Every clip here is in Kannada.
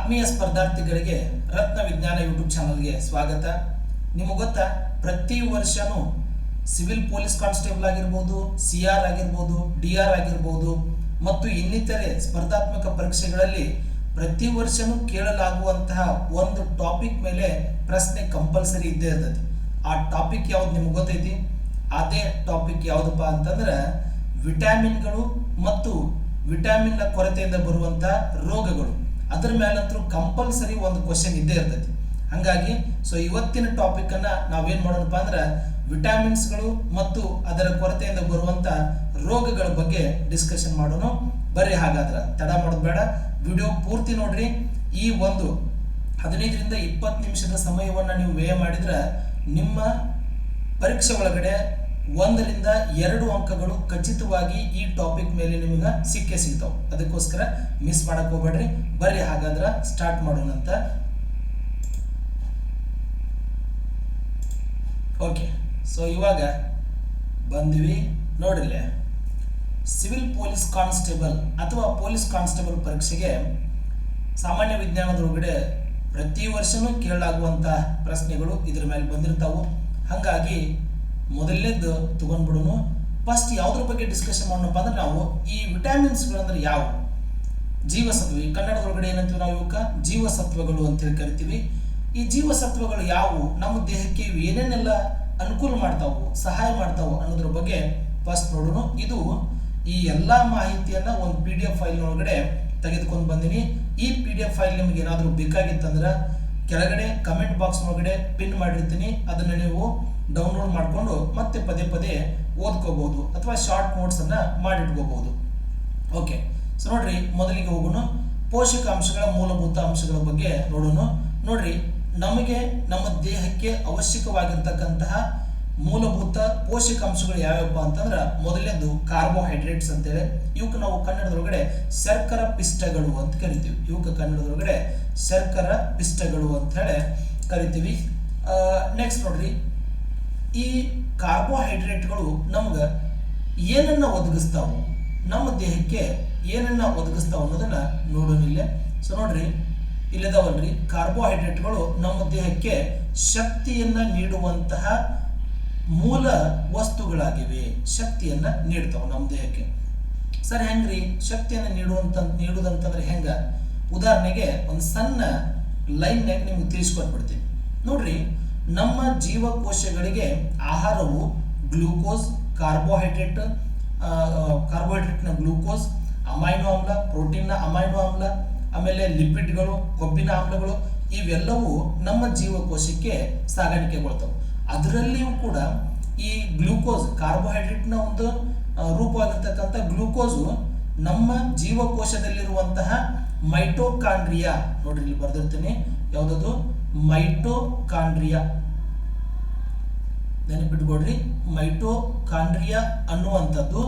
ಆತ್ಮೀಯ ಸ್ಪರ್ಧಾರ್ಥಿಗಳಿಗೆ ರತ್ನ ವಿಜ್ಞಾನ ಯೂಟ್ಯೂಬ್ ಚಾನಲ್ಗೆ ಸ್ವಾಗತ. ನಿಮಗೆ ಗೊತ್ತಾ, ಪ್ರತಿ ವರ್ಷನೂ ಸಿವಿಲ್ ಪೊಲೀಸ್ ಕಾನ್ಸ್ಟೇಬಲ್ ಆಗಿರ್ಬೋದು, CR ಆಗಿರ್ಬೋದು, DR ಆಗಿರ್ಬೋದು ಮತ್ತು ಇನ್ನಿತರೆ ಸ್ಪರ್ಧಾತ್ಮಕ ಪರೀಕ್ಷೆಗಳಲ್ಲಿ ಪ್ರತಿ ವರ್ಷನೂ ಕೇಳಲಾಗುವಂತಹ ಒಂದು ಟಾಪಿಕ್ ಮೇಲೆ ಪ್ರಶ್ನೆ ಕಂಪಲ್ಸರಿ ಇದ್ದೇ ಇರ್ತೈತಿ. ಆ ಟಾಪಿಕ್ ಯಾವ್ದು ನಿಮ್ಗೆ ಗೊತ್ತೈತಿ? ಅದೇ ಟಾಪಿಕ್ ಯಾವುದಪ್ಪ ಅಂತಂದ್ರೆ ವಿಟಮಿನ್ಗಳು ಮತ್ತು ವಿಟಮಿನ್ನ ಕೊರತೆಯಿಂದ ಬರುವಂತಹ ರೋಗಗಳು. ಅದರ ಮೇಲಂತರೂ ಕಂಪಲ್ಸರಿ ಒಂದು ಕ್ವಶನ್ ಇದ್ದೇ ಇರ್ತೈತಿ. ಹಾಗಾಗಿ ಇವತ್ತಿನ ಟಾಪಿಕ್ ಅನ್ನ ನಾವೇನ್ ಮಾಡೋಣಪ್ಪ ಅಂದ್ರೆ ವಿಟಮಿನ್ಸ್ಗಳು ಮತ್ತು ಅದರ ಕೊರತೆಯಿಂದ ಬರುವಂತ ರೋಗಗಳ ಬಗ್ಗೆ ಡಿಸ್ಕಷನ್ ಮಾಡೋಣ. ಬರ್ರಿ, ಹಾಗಾದ್ರೆ ತಡ ಮಾಡೋದು ಬೇಡ, ವಿಡಿಯೋ ಪೂರ್ತಿ ನೋಡ್ರಿ. ಈ ಒಂದು 15ರಿಂದ 20 ನಿಮಿಷದ ಸಮಯವನ್ನ ನೀವು ವ್ಯಯ ಮಾಡಿದ್ರೆ ನಿಮ್ಮ ಪರೀಕ್ಷೆ ಒಳಗಡೆ 1ರಿಂದ 2 ಅಂಕಗಳು ಖಚಿತವಾಗಿ ಈ ಟಾಪಿಕ್ ಮೇಲೆ ನಿಮಗೆ ಸಿಕ್ಕೇ ಸಿಗ್ತಾವೆ. ಅದಕ್ಕೋಸ್ಕರ ಮಿಸ್ ಮಾಡಕ್ ಹೋಗ್ಬೇಡ್ರಿ. ಬರ್ರಿ, ಹಾಗಾದ್ರೆ ಸ್ಟಾರ್ಟ್ ಮಾಡೋಣ ಅಂತ. ಓಕೆ, ಇವಾಗ ಬಂದ್ವಿ ನೋಡ್ರಿಲ್ಲ. ಸಿವಿಲ್ ಪೊಲೀಸ್ ಕಾನ್ಸ್ಟೇಬಲ್ ಅಥವಾ ಪೊಲೀಸ್ ಕಾನ್ಸ್ಟೇಬಲ್ ಪರೀಕ್ಷೆಗೆ ಸಾಮಾನ್ಯ ವಿಜ್ಞಾನದೊಳಗಡೆ ಪ್ರತಿ ವರ್ಷನೂ ಕೇಳಲಾಗುವಂಥ ಪ್ರಶ್ನೆಗಳು ಇದ್ರ ಮೇಲೆ ಬಂದಿರ್ತಾವು. ಹಾಗಾಗಿ ಮೊದಲನೇದು ತಗೊಂಡ್ಬಿಡೋನು. ಫಸ್ಟ್ ಯಾವುದ್ರ ಬಗ್ಗೆ ಡಿಸ್ಕಷನ್ ಮಾಡೋಣಪ್ಪ ಅಂದ್ರೆ ನಾವು ಈ ವಿಟಮಿನ್ಸ್ಗಳಂದ್ರೆ ಯಾವ ಜೀವಸತ್ವ, ಈ ಕನ್ನಡದೊಳಗಡೆ ಏನಂತೀವಿ ನಾವು ಇವಕ್ಕ ಜೀವಸತ್ವಗಳು ಅಂತ ಹೇಳಿ ಕರಿತೀವಿ. ಈ ಜೀವಸತ್ವಗಳು ಯಾವುವು, ನಮ್ಮ ದೇಹಕ್ಕೆ ಏನೇನೆಲ್ಲ ಅನುಕೂಲ ಮಾಡ್ತಾವು, ಸಹಾಯ ಮಾಡ್ತಾವು ಅನ್ನೋದ್ರ ಬಗ್ಗೆ ಫಸ್ಟ್ ನೋಡೋಣ. ಇದು ಈ ಎಲ್ಲ ಮಾಹಿತಿಯನ್ನ ಒಂದು PDF ಫೈಲ್ ಒಳಗಡೆ ತೆಗೆದುಕೊಂಡು ಬಂದಿನಿ. ಈ PDF ಫೈಲ್ ನಿಮ್ಗೆ ಏನಾದರೂ ಬೇಕಾಗಿತ್ತಂದ್ರೆ ಕೆಳಗಡೆ ಕಮೆಂಟ್ ಬಾಕ್ಸ್ ಒಳಗಡೆ ಪಿನ್ ಮಾಡಿರ್ತೀನಿ. ಅದನ್ನ ನೀವು ಡೌನ್ಲೋಡ್ ಮಾಡಿಕೊಂಡು ಮತ್ತೆ ಪದೇ ಪದೇ ಓದ್ಕೋಬಹುದು ಅಥವಾ ಶಾರ್ಟ್ ನೋಟ್ಸ್ ಅನ್ನ ಮಾಡಿಟ್ಕೋಬಹುದು. ಓಕೆ, ನೋಡ್ರಿ, ಮೊದಲಿಗೆ ಹೋಗೋಣ. ಪೋಷಕಾಂಶಗಳ ಮೂಲಭೂತ ಅಂಶಗಳ ಬಗ್ಗೆ ನೋಡೋಣ. ನೋಡ್ರಿ, ನಮಗೆ ನಮ್ಮ ದೇಹಕ್ಕೆ ಅವಶ್ಯಕವಾಗಿರ್ತಕ್ಕಂತಹ ಮೂಲಭೂತ ಪೋಷಕಾಂಶಗಳು ಯಾವ್ಯಾವಪ್ಪ ಅಂತಂದ್ರೆ ಮೊದಲನೇದು ಕಾರ್ಬೋಹೈಡ್ರೇಟ್ಸ್ ಅಂತೇಳಿ. ಇವಕ್ಕೆ ನಾವು ಕನ್ನಡದೊಳಗಡೆ ಶರ್ಕರ ಪಿಷ್ಟಗಳು ಅಂತ ಕರಿತೀವಿ. ಇವಕ್ಕೆ ಕನ್ನಡದೊಳಗಡೆ ಶರ್ಕರ ಪಿಷ್ಟಗಳು ಅಂತ ಹೇಳಿ ಕರಿತೀವಿ. ನೆಕ್ಸ್ಟ್ ನೋಡ್ರಿ, ಈ ಕಾರ್ಬೋಹೈಡ್ರೇಟ್ಗಳು ನಮ್ಗೆ ಏನನ್ನ ಒದಗಿಸ್ತಾವು, ನಮ್ಮ ದೇಹಕ್ಕೆ ಏನನ್ನ ಒದಗಿಸ್ತಾವ ಅನ್ನೋದನ್ನ ನೋಡೋನಿಲ್ಲ. ನೋಡ್ರಿ, ಇಲ್ಲದವಲ್ರಿ, ಕಾರ್ಬೋಹೈಡ್ರೇಟ್ಗಳು ನಮ್ಮ ದೇಹಕ್ಕೆ ಶಕ್ತಿಯನ್ನ ನೀಡುವಂತಹ ಮೂಲ ವಸ್ತುಗಳಾಗಿವೆ. ಶಕ್ತಿಯನ್ನ ನೀಡ್ತಾವ ನಮ್ಮ ದೇಹಕ್ಕೆ. ಸರ್, ಹೆಂಗ್ರಿ ಶಕ್ತಿಯನ್ನ ನೀಡುವುದಂತಂದ್ರೆ ಹೆಂಗ? ಉದಾಹರಣೆಗೆ ಒಂದು ಸಣ್ಣ ಲೈನ್ನಾಗ ನಿಮ್ಗೆ ತಿಳಿಸ್ಕೊಟ್ಬಿಡ್ತೀನಿ. ನೋಡ್ರಿ, ನಮ್ಮ ಜೀವಕೋಶಗಳಿಗೆ ಆಹಾರವು ಗ್ಲೂಕೋಸ್, ಕಾರ್ಬೋಹೈಡ್ರೇಟ್ನ ಗ್ಲೂಕೋಸ್, ಅಮೈನೋ ಆಮ್ಲ, ಪ್ರೋಟೀನ್ನ ಅಮೈನೋ ಆಮ್ಲ, ಆಮೇಲೆ ಲಿಪಿಡ್ಗಳು, ಕೊಬ್ಬಿನ ಆಮ್ಲಗಳು, ಇವೆಲ್ಲವೂ ನಮ್ಮ ಜೀವಕೋಶಕ್ಕೆ ಸಾಗಾಣಿಕೆಗೊಳ್ತಾವೆ. ಅದರಲ್ಲಿಯೂ ಕೂಡ ಈ ಗ್ಲೂಕೋಸ್, ಕಾರ್ಬೋಹೈಡ್ರೇಟ್ನ ಒಂದು ರೂಪವಾಗಿರ್ತಕ್ಕಂಥ ಗ್ಲೂಕೋಸು ನಮ್ಮ ಜೀವಕೋಶದಲ್ಲಿರುವಂತಹ ಮೈಟೋಕಾಂಡ್ರಿಯಾ, ನೋಡ್ರಿ ಇಲ್ಲಿ ಬರ್ದಿರ್ತೀನಿ, ಯಾವುದದು ಮೈಟೋಕಾಂಡ್ರಿಯಾ, ನೆನಪಿಟ್ಕೊಡ್ರಿ. ಮೈಟೋಕಾಂಡ್ರಿಯಾ ಅನ್ನುವಂಥದ್ದು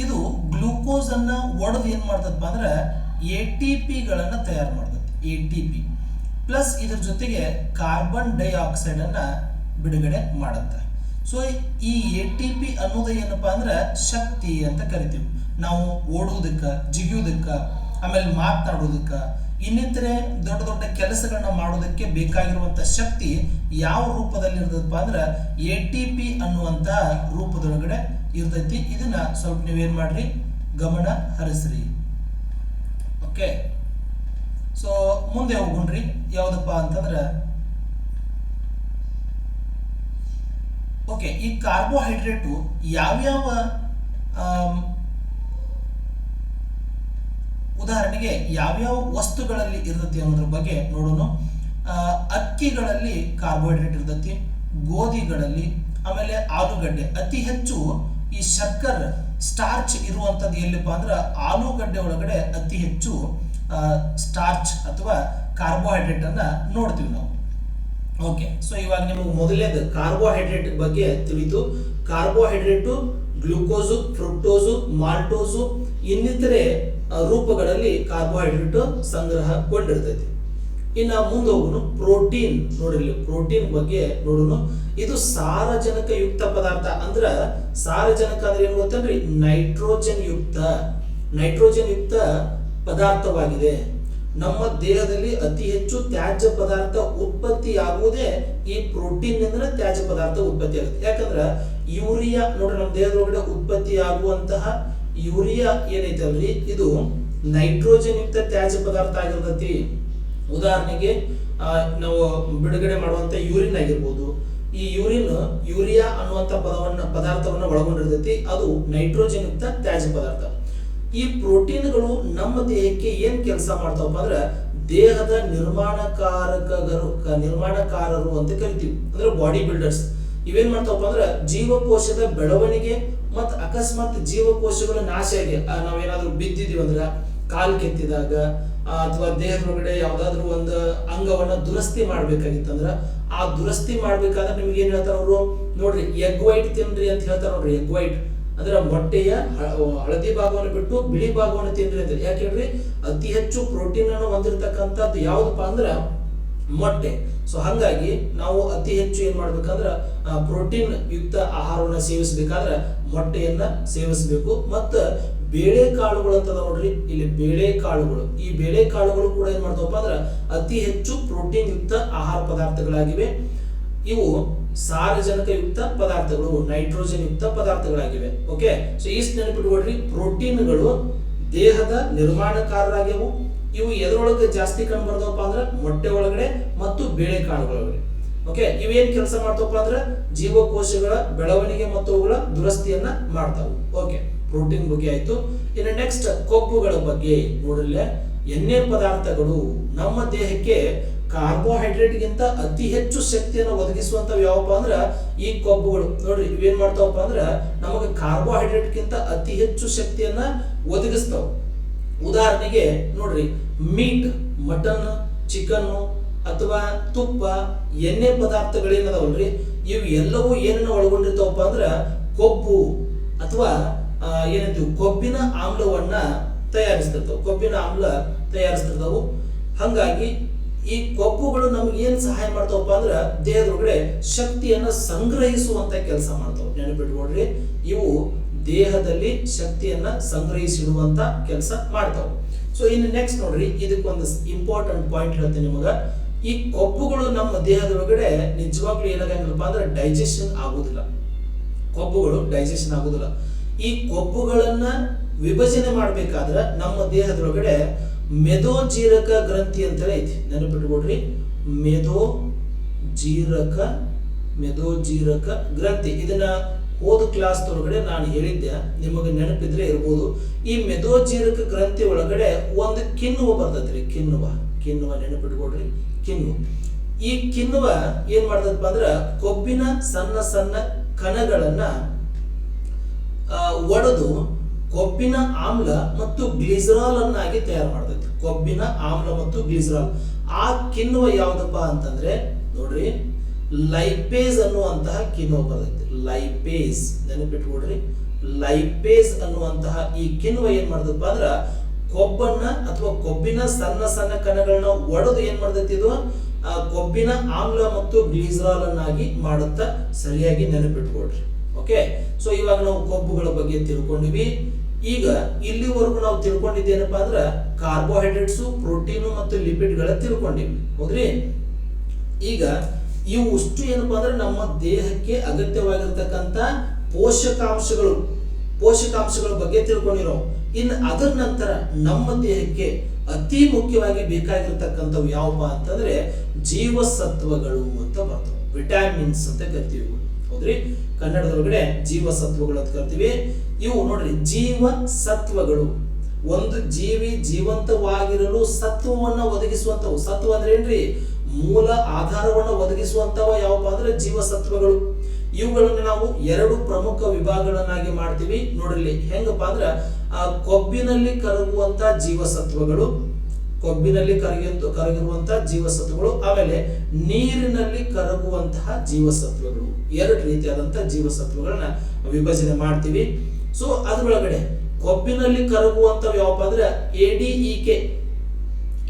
ಇದು ಗ್ಲೂಕೋಸ್ ಅನ್ನ ಒಡೆದು ಏನ್ ಮಾಡ್ತದಪ್ಪ ಅಂದ್ರೆ ATP ಗಳನ್ನ ತಯಾರು ಮಾಡ್ತದೆ. ATP ಪ್ಲಸ್ ಇದ್ರ ಜೊತೆಗೆ ಕಾರ್ಬನ್ ಡೈಆಕ್ಸೈಡ್ ಅನ್ನ ಬಿಡುಗಡೆ ಮಾಡುತ್ತೆ. ಈ ATP ಅನ್ನೋದು ಏನಪ್ಪಾ ಅಂದ್ರೆ ಶಕ್ತಿ ಅಂತ ಕರಿತೀವಿ. ನಾವು ಓಡುವುದಕ್ಕ, ಜಿಗಿಯುವುದಕ್ಕ, ಆಮೇಲೆ ಮಾತನಾಡೋದಕ್ಕ, ಇನ್ನಿತರೆ ದೊಡ್ಡ ದೊಡ್ಡ ಕೆಲಸಗಳನ್ನ ಮಾಡೋದಕ್ಕೆ ಬೇಕಾಗಿರುವಂತ ಶಕ್ತಿ ಯಾವ ರೂಪದಲ್ಲಿ ಇರ್ತದಪ್ಪ ಅಂದ್ರೆ ATP ಅನ್ನುವಂತ ರೂಪದೊಳಗಡೆ ಇರ್ತೈತಿ. ಇದನ್ನ ಸ್ವಲ್ಪ ನೀವೇನ್ ಮಾಡ್ರಿ, ಗಮನ ಹರಿಸ್ರಿ. ಓಕೆ, ಮುಂದೆ ಹೋಗೋಣ್ರಿ. ಯಾವ್ದಪ್ಪ ಅಂತಂದ್ರೆ ಓಕೆ, ಈ ಕಾರ್ಬೋಹೈಡ್ರೇಟು ಯಾವ್ಯಾವ ಉದಾಹರಣೆಗೆ ಯಾವ್ಯಾವ ವಸ್ತುಗಳಲ್ಲಿ ಇರ್ತತಿ ಅನ್ನೋದ್ರ ಬಗ್ಗೆ ನೋಡೋಣ. ಅಕ್ಕಿಗಳಲ್ಲಿ ಕಾರ್ಬೋಹೈಡ್ರೇಟ್ ಇರ್ತತಿ, ಗೋಧಿಗಳಲ್ಲಿ, ಆಮೇಲೆ ಆಲೂಗಡ್ಡೆ. ಅತಿ ಹೆಚ್ಚು ಈ ಶರ್ಕರ ಸ್ಟಾರ್ಚ್ ಇರುವಂತದ್ದು ಎಲ್ಲಿಪ್ಪ ಅಂದ್ರೆ ಆಲೂಗಡ್ಡೆ ಒಳಗಡೆ ಅತಿ ಹೆಚ್ಚು ಸ್ಟಾರ್ಚ್ ಅಥವಾ ಕಾರ್ಬೋಹೈಡ್ರೇಟ್ ಅನ್ನ ನೋಡ್ತೀವಿ ನಾವು. ಓಕೆ, ಇವಾಗ ನಿಮಗೆ ಮೊದಲನೇದು ಕಾರ್ಬೋಹೈಡ್ರೇಟ್ ಬಗ್ಗೆ ತಿಳಿತು. ಕಾರ್ಬೋಹೈಡ್ರೇಟು ಗ್ಲೂಕೋಸು, ಫ್ರುಕ್ಟೋಸು, ಮಾಲ್ಟೋಸು, ಇನ್ನಿತರೆ ರೂಪಗಳಲ್ಲಿ ಕಾರ್ಬೋಹೈಡ್ರೇಟ್ ಸಂಗ್ರಹಗೊಂಡಿರ್ತೈತಿ. ಇನ್ನು ಮುಂದೆ ಹೋಗೋಣ. ಪ್ರೋಟೀನ್, ನೋಡಿರ್ಲಿ, ಪ್ರೋಟೀನ್ ಬಗ್ಗೆ ನೋಡೋಣ. ಇದು ಸಾರಜನಕ ಯುಕ್ತ ಪದಾರ್ಥ. ಅಂದ್ರ ಸಾರಜನಕ ಅಂದ್ರೆ ಏನು ಗೊತ್ತಂದ್ರಿ? ನೈಟ್ರೋಜನ್ ಯುಕ್ತ ಪದಾರ್ಥವಾಗಿದೆ. ನಮ್ಮ ದೇಹದಲ್ಲಿ ಅತಿ ಹೆಚ್ಚು ತ್ಯಾಜ್ಯ ಪದಾರ್ಥ ಉತ್ಪತ್ತಿಯಾಗುವುದೇ ಈ ಪ್ರೋಟೀನ್ ನಿಂದ ತ್ಯಾಜ್ಯ ಪದಾರ್ಥ ಉತ್ಪತ್ತಿ ಆಗುತ್ತೆ. ಯಾಕಂದ್ರೆ ಯೂರಿಯಾ ನೋಡ್ರಿ, ನಮ್ಮ ದೇಹದೊಳಗಡೆ ಉತ್ಪತ್ತಿ ಆಗುವಂತಹ ಯೂರಿಯಾ ಏನೈತಲ್ರಿ, ಇದು ನೈಟ್ರೋಜನ್ ಯುಕ್ತ ತ್ಯಾಜ್ಯ ಪದಾರ್ಥ ಆಗಿರ್ತೈತಿ. ಉದಾಹರಣೆಗೆ ನಾವು ಬಿಡುಗಡೆ ಮಾಡುವಂತ ಯೂರಿನ್ ಆಗಿರ್ಬೋದು, ಈ ಯೂರಿಯಾ ಅನ್ನುವಂತ ಪದಾರ್ಥವನ್ನ ಒಳಗೊಂಡಿರ್ತೈತಿ. ಅದು ನೈಟ್ರೋಜನ್ ಯುಕ್ತ ತ್ಯಾಜ್ಯ ಪದಾರ್ಥ. ಈ ಪ್ರೋಟೀನ್ಗಳು ನಮ್ಮ ದೇಹಕ್ಕೆ ಏನ್ ಕೆಲಸ ಮಾಡ್ತಾವಪ್ಪ ಅಂದ್ರೆ ದೇಹದ ನಿರ್ಮಾಣಕಾರರು ಅಂತ ಕರಿತೀವಿ, ಅಂದ್ರೆ ಬಾಡಿ ಬಿಲ್ಡರ್ಸ್. ಇವೇನ್ ಮಾಡ್ತಾವಪ್ಪ ಅಂದ್ರೆ ಜೀವಕೋಶದ ಬೆಳವಣಿಗೆ ಮತ್ತು ಅಕಸ್ಮಾತ್ ಜೀವಕೋಶಗಳ ನಾಶ ಆಗಿ ನಾವೇನಾದ್ರೂ ಬಿದ್ದಿದೀವಿ ಅಂದ್ರೆ, ಕಾಲ್ ಕೆತ್ತಿದಾಗ ಅಥವಾ ದೇಹದೊಳಗಡೆ ಯಾವ್ದಾದ್ರು ಒಂದು ಅಂಗವನ್ನ ದುರಸ್ತಿ ಮಾಡ್ಬೇಕಾಗಿತ್ತಂದ್ರ ಆ ದುರಸ್ತಿ ಮಾಡ್ಬೇಕಾದ್ರೆ ನಿಮ್ಗೆ ಏನ್ ಹೇಳ್ತಾರ ಅವರು, ನೋಡ್ರಿ ಎಗ್ ವೈಟ್ ತಿನ್ರಿ ಅಂತ ಹೇಳ್ತಾರ ನೋಡ್ರಿ. ಎಗ್ ವೈಟ್ ಅಂದ್ರೆ ಮೊಟ್ಟೆಯ ಹಳದಿ ಭಾಗವನ್ನು ಬಿಟ್ಟು ಬಿಳಿ ಭಾಗವನ್ನು ತಿನ್ರಿ ಅಂತ. ಯಾಕೆ ಹೇಳ್ರಿ, ಅತಿ ಹೆಚ್ಚು ಪ್ರೋಟೀನ್ ಅನ್ನು ಹೊಂದಿರತಕ್ಕಂಥದ್ದು ಯಾವ್ದಪ್ಪ ಅಂದ್ರ ಮೊಟ್ಟೆ. ಸೊ ಹಾಗಾಗಿ ನಾವು ಅತಿ ಹೆಚ್ಚು ಏನ್ ಮಾಡ್ಬೇಕಂದ್ರ ಪ್ರೋಟೀನ್ ಯುಕ್ತ ಆಹಾರವನ್ನ ಸೇವಿಸಬೇಕಾದ್ರೆ ಮೊಟ್ಟೆಯನ್ನ ಸೇವಿಸಬೇಕು. ಮತ್ತ ಬೇಳೆಕಾಳುಗಳು ಅಂತ ನೋಡ್ರಿ, ಇಲ್ಲಿ ಬೇಳೆಕಾಳುಗಳು, ಈ ಬೇಳೆಕಾಳುಗಳು ಕೂಡ ಏನ್ ಮಾಡ್ತಾವಪ್ಪ ಅಂದ್ರ ಅತಿ ಹೆಚ್ಚು ಪ್ರೋಟೀನ್ ಯುಕ್ತ ಆಹಾರ ಪದಾರ್ಥಗಳಾಗಿವೆ. ಇವು ಸಾರಜನಕ ಯುಕ್ತ ಪದಾರ್ಥಗಳು, ನೈಟ್ರೋಜನ್ ಯುಕ್ತ ಪದಾರ್ಥಗಳಾಗಿವೆ. ಓಕೆ, ಸೊ ಇಷ್ಟು ನೆನಪಿಟ್ಕೊಡ್ರಿ, ಪ್ರೋಟೀನ್ಗಳು ದೇಹದ ನಿರ್ಮಾಣಕಾರರಾಗ್ಯವು. ಇವು ಎದರೊಳಗೆ ಜಾಸ್ತಿ ಕಂಡು ಬರ್ತಾವಪ್ಪ ಅಂದ್ರೆ ಮೊಟ್ಟೆ ಒಳಗಡೆ ಮತ್ತು ಬೇಳೆಕಾಳುಗಳೊಳಗಡೆ. ಓಕೆ, ಇವೇನ್ ಕೆಲಸ ಮಾಡ್ತಾವಪ್ಪ ಅಂದ್ರೆ ಜೀವಕೋಶಗಳ ಬೆಳವಣಿಗೆ ಮತ್ತು ಅವುಗಳ ದುರಸ್ತಿಯನ್ನ ಮಾಡ್ತಾವು. ಓಕೆ, ಪ್ರೋಟೀನ್ ಬಗ್ಗೆ ಆಯ್ತು. ಇನ್ನು ನೆಕ್ಸ್ಟ್ ಕೊಬ್ಬುಗಳ ಬಗ್ಗೆ ನೋಡ್ರಲ್ಲ. ಎಣ್ಣೆ ಪದಾರ್ಥಗಳು ನಮ್ಮ ದೇಹಕ್ಕೆ ಕಾರ್ಬೋಹೈಡ್ರೇಟ್ ಗಿಂತ ಅತಿ ಹೆಚ್ಚು ಶಕ್ತಿಯನ್ನು ಒದಗಿಸುವಂತವು ಯಾವಪ್ಪ ಅಂದ್ರ ಈ ಕೊಬ್ಬುಗಳು. ನೋಡ್ರಿ, ಇವೇನ್ ಮಾಡ್ತಾವಪ್ಪ ಅಂದ್ರ ನಮಗೆ ಕಾರ್ಬೋಹೈಡ್ರೇಟ್ ಗಿಂತ ಅತಿ ಹೆಚ್ಚು ಶಕ್ತಿಯನ್ನ ಒದಗಿಸ್ತಾವ. ಉದಾಹರಣೆಗೆ ನೋಡ್ರಿ, ಮೀಟ್, ಮಟನ್, ಚಿಕನ್ ಅಥವಾ ತುಪ್ಪ, ಎಣ್ಣೆ ಪದಾರ್ಥಗಳೇನದಾವಲ್ರಿ, ಇವು ಎಲ್ಲವೂ ಏನನ್ನ ಒಳಗೊಂಡಿರ್ತಾವಪ್ಪ ಅಂದ್ರ ಕೊಬ್ಬು ಅಥವಾ ಏನಂತೀವಿ ಕೊಬ್ಬಿನ ಆಮ್ಲವನ್ನ ತಯಾರಿಸ್ತಿರ್ತಾವು. ಹಂಗಾಗಿ ಈ ಕೊಬ್ಬುಗಳು ನಮ್ಗೆ ಏನ್ ಸಹಾಯ ಮಾಡ್ತಾವಪ್ಪ ಅಂದ್ರ ದೇಹದೊಳಗಡೆ ಶಕ್ತಿಯನ್ನ ಸಂಗ್ರಹಿಸುವಂತ ಕೆಲಸ ಮಾಡ್ತಾವ. ನೆನಪಿಟ್ಕೊಡ್ರಿ, ಇವು ದೇಹದಲ್ಲಿ ಶಕ್ತಿಯನ್ನ ಸಂಗ್ರಹಿಸಿಡುವಂತ ಕೆಲಸ ಮಾಡ್ತಾವ. ಸೊ ಇನ್ನು ನೆಕ್ಸ್ಟ್ ನೋಡ್ರಿ, ಇದಕ್ಕೊಂದು ಇಂಪಾರ್ಟೆಂಟ್ ಪಾಯಿಂಟ್ ಹೇಳ್ತೇನೆ ನಿಮಗ. ಈ ಕೊಬ್ಬುಗಳು ನಮ್ಮ ದೇಹದೊಳಗಡೆ ನಿಜವಾಗ್ಲೂ ಏನಾಗಂಗಿಲ್ಲಪ್ಪ ಅಂದ್ರೆ ಡೈಜೆಷನ್ ಆಗುದಿಲ್ಲ. ಕೊಬ್ಬುಗಳು ಡೈಜೆಷನ್ ಆಗುದಿಲ್ಲ. ಈ ಕೊಬ್ಬುಗಳನ್ನ ವಿಭಜನೆ ಮಾಡ್ಬೇಕಾದ್ರ ನಮ್ಮ ದೇಹದೊಳಗಡೆ ಮೆದೋಜೀರಕ ಗ್ರಂಥಿ ಅಂತೇಳಿ ಐತಿ. ನೆನಪಿಟ್ಕೊಡ್ರಿ, ಮೆದೋಜೀರಕ ಗ್ರಂಥಿ. ಇದನ್ನ ಹೋದ ಕ್ಲಾಸ್ ಒಳಗಡೆ ನಾನು ಹೇಳಿದ್ದೆ, ನಿಮಗೆ ನೆನಪಿದ್ರೆ ಇರ್ಬೋದು. ಈ ಮೆದೋಜೀರಕ ಗ್ರಂಥಿ ಒಳಗಡೆ ಒಂದು ಕಿಣ್ವ ಬರ್ತೈತ್ರಿ, ಕಿಣ್ವ ನೆನಪಿಟ್ಕೊಡ್ರಿ, ಕಿಣ್ವ. ಈ ಕಿಣ್ವ ಏನ್ ಮಾಡ್ತದಪ್ಪ ಅಂದ್ರ ಕೊಬ್ಬಿನ ಸಣ್ಣ ಸಣ್ಣ ಕಣಗಳನ್ನ ಒಡೆದು ಕೊಬ್ಬಿನ ಆಮ್ಲ ಮತ್ತು ಗ್ಲಿಸರಾಲ್ ಅನ್ನಾಗಿ ತಯಾರು ಮಾಡ್ತೈತಿ. ಕೊಬ್ಬಿನ ಆಮ್ಲ ಮತ್ತು ಗ್ಲಿಸರಾಲ್. ಆ ಕಿಣ್ವ ಯಾವ್ದಪ್ಪ ಅಂತಂದ್ರೆ ನೋಡ್ರಿ, ಲೈಪೇಸ್ ಅನ್ನುವಂತಹ ಕಿಣ್ವ ಬರ್ತೈತಿ. ಲೈಪೇಸ್ ನೆನಪಿಟ್ಕೊಡ್ರಿ, ಲೈಪೇಸ್ ಅನ್ನುವಂತಹ ಈ ಕಿಣ್ವ ಏನ್ ಮಾಡ್ತದಪ್ಪ ಅಂದ್ರ ಕೊಬ್ಬನ್ನ ಅಥವಾ ಕೊಬ್ಬಿನ ಸಣ್ಣ ಸಣ್ಣ ಕಣಗಳನ್ನ ಒಡೆದು ಏನ್ ಮಾಡ್ತೈತಿ, ಇದು ಕೊಬ್ಬಿನ ಆಮ್ಲ ಮತ್ತು ಗ್ಲಿಸರಾಲ್ ಅನ್ನಾಗಿ ಮಾಡುತ್ತಾ. ಸರಿಯಾಗಿ ನೆನಪಿಟ್ಕೊಡ್ರಿ. ಓಕೆ, ಸೊ ಇವಾಗ ನಾವು ಕೊಬ್ಬುಗಳ ಬಗ್ಗೆ ತಿಳ್ಕೊಂಡಿವಿ. ಈಗ ಇಲ್ಲಿವರೆಗೂ ನಾವು ತಿಳ್ಕೊಂಡಿದ್ದೇನಪ್ಪ ಅಂದ್ರ ಕಾರ್ಬೋಹೈಡ್ರೇಟ್ಸು, ಪ್ರೋಟೀನು ಮತ್ತು ಲಿಪಿಡ್ಗಳ ತಿಳ್ಕೊಂಡಿವಿ, ಹೌದ್ರಿ. ಈಗ ಇವು ಅಷ್ಟು ಏನಪ್ಪಾ ಅಂದ್ರೆ ನಮ್ಮ ದೇಹಕ್ಕೆ ಅಗತ್ಯವಾಗಿರ್ತಕ್ಕಂಥ ಪೋಷಕಾಂಶಗಳ ಬಗ್ಗೆ ತಿಳ್ಕೊಂಡಿರೋ. ಇನ್ನು ಅದರ ನಂತರ ನಮ್ಮ ದೇಹಕ್ಕೆ ಅತಿ ಮುಖ್ಯವಾಗಿ ಬೇಕಾಗಿರ್ತಕ್ಕಂಥವು ಯಾವಪ್ಪ ಅಂತಂದ್ರೆ ಜೀವಸತ್ವಗಳು ಅಂತ ಬರ್ತವೆ. ವಿಟಾಮಿನ್ಸ್ ಅಂತ ಕರಿತೀವಿ, ಹೌದ್ರಿ. ಕನ್ನಡದೊಳಗಡೆ ಜೀವಸತ್ವಗಳು ಅಂತ ಕರಿತೀವಿ. ಇವು ನೋಡ್ರಿ, ಜೀವಸತ್ವಗಳು ಒಂದು ಜೀವಿ ಜೀವಂತವಾಗಿರಲು ಸತ್ವವನ್ನ ಒದಗಿಸುವಂತವು. ಸತ್ವ ಅಂದ್ರೆ ಏನ್ರಿ, ಮೂಲ ಆಧಾರವನ್ನು ಒದಗಿಸುವಂತವ ಯಾವಪ್ಪ ಅಂದ್ರೆ ಜೀವಸತ್ವಗಳು. ಇವುಗಳನ್ನು ನಾವು ಎರಡು ಪ್ರಮುಖ ವಿಭಾಗಗಳನ್ನಾಗಿ ಮಾಡ್ತೀವಿ. ನೋಡ್ರಿ ಹೆಂಗಪ್ಪ ಅಂದ್ರ ಕೊಬ್ಬಿನಲ್ಲಿ ಕರಗುವಂತ ಜೀವಸತ್ವಗಳು, ಕರಗಿರುವಂತಹ ಜೀವಸತ್ವಗಳು, ಆಮೇಲೆ ನೀರಿನಲ್ಲಿ ಕರಗುವಂತಹ ಜೀವಸತ್ವಗಳು. ಎರಡು ರೀತಿಯಾದಂತಹ ಜೀವಸತ್ವಗಳನ್ನ ವಿಭಜನೆ ಮಾಡ್ತೀವಿ. ಸೊ ಅದ್ರೊಳಗಡೆ ಕೊಬ್ಬಿನಲ್ಲಿ ಕರಗುವಂತವು ಯಾವಪ್ಪ ಅಂದ್ರೆ ADEK.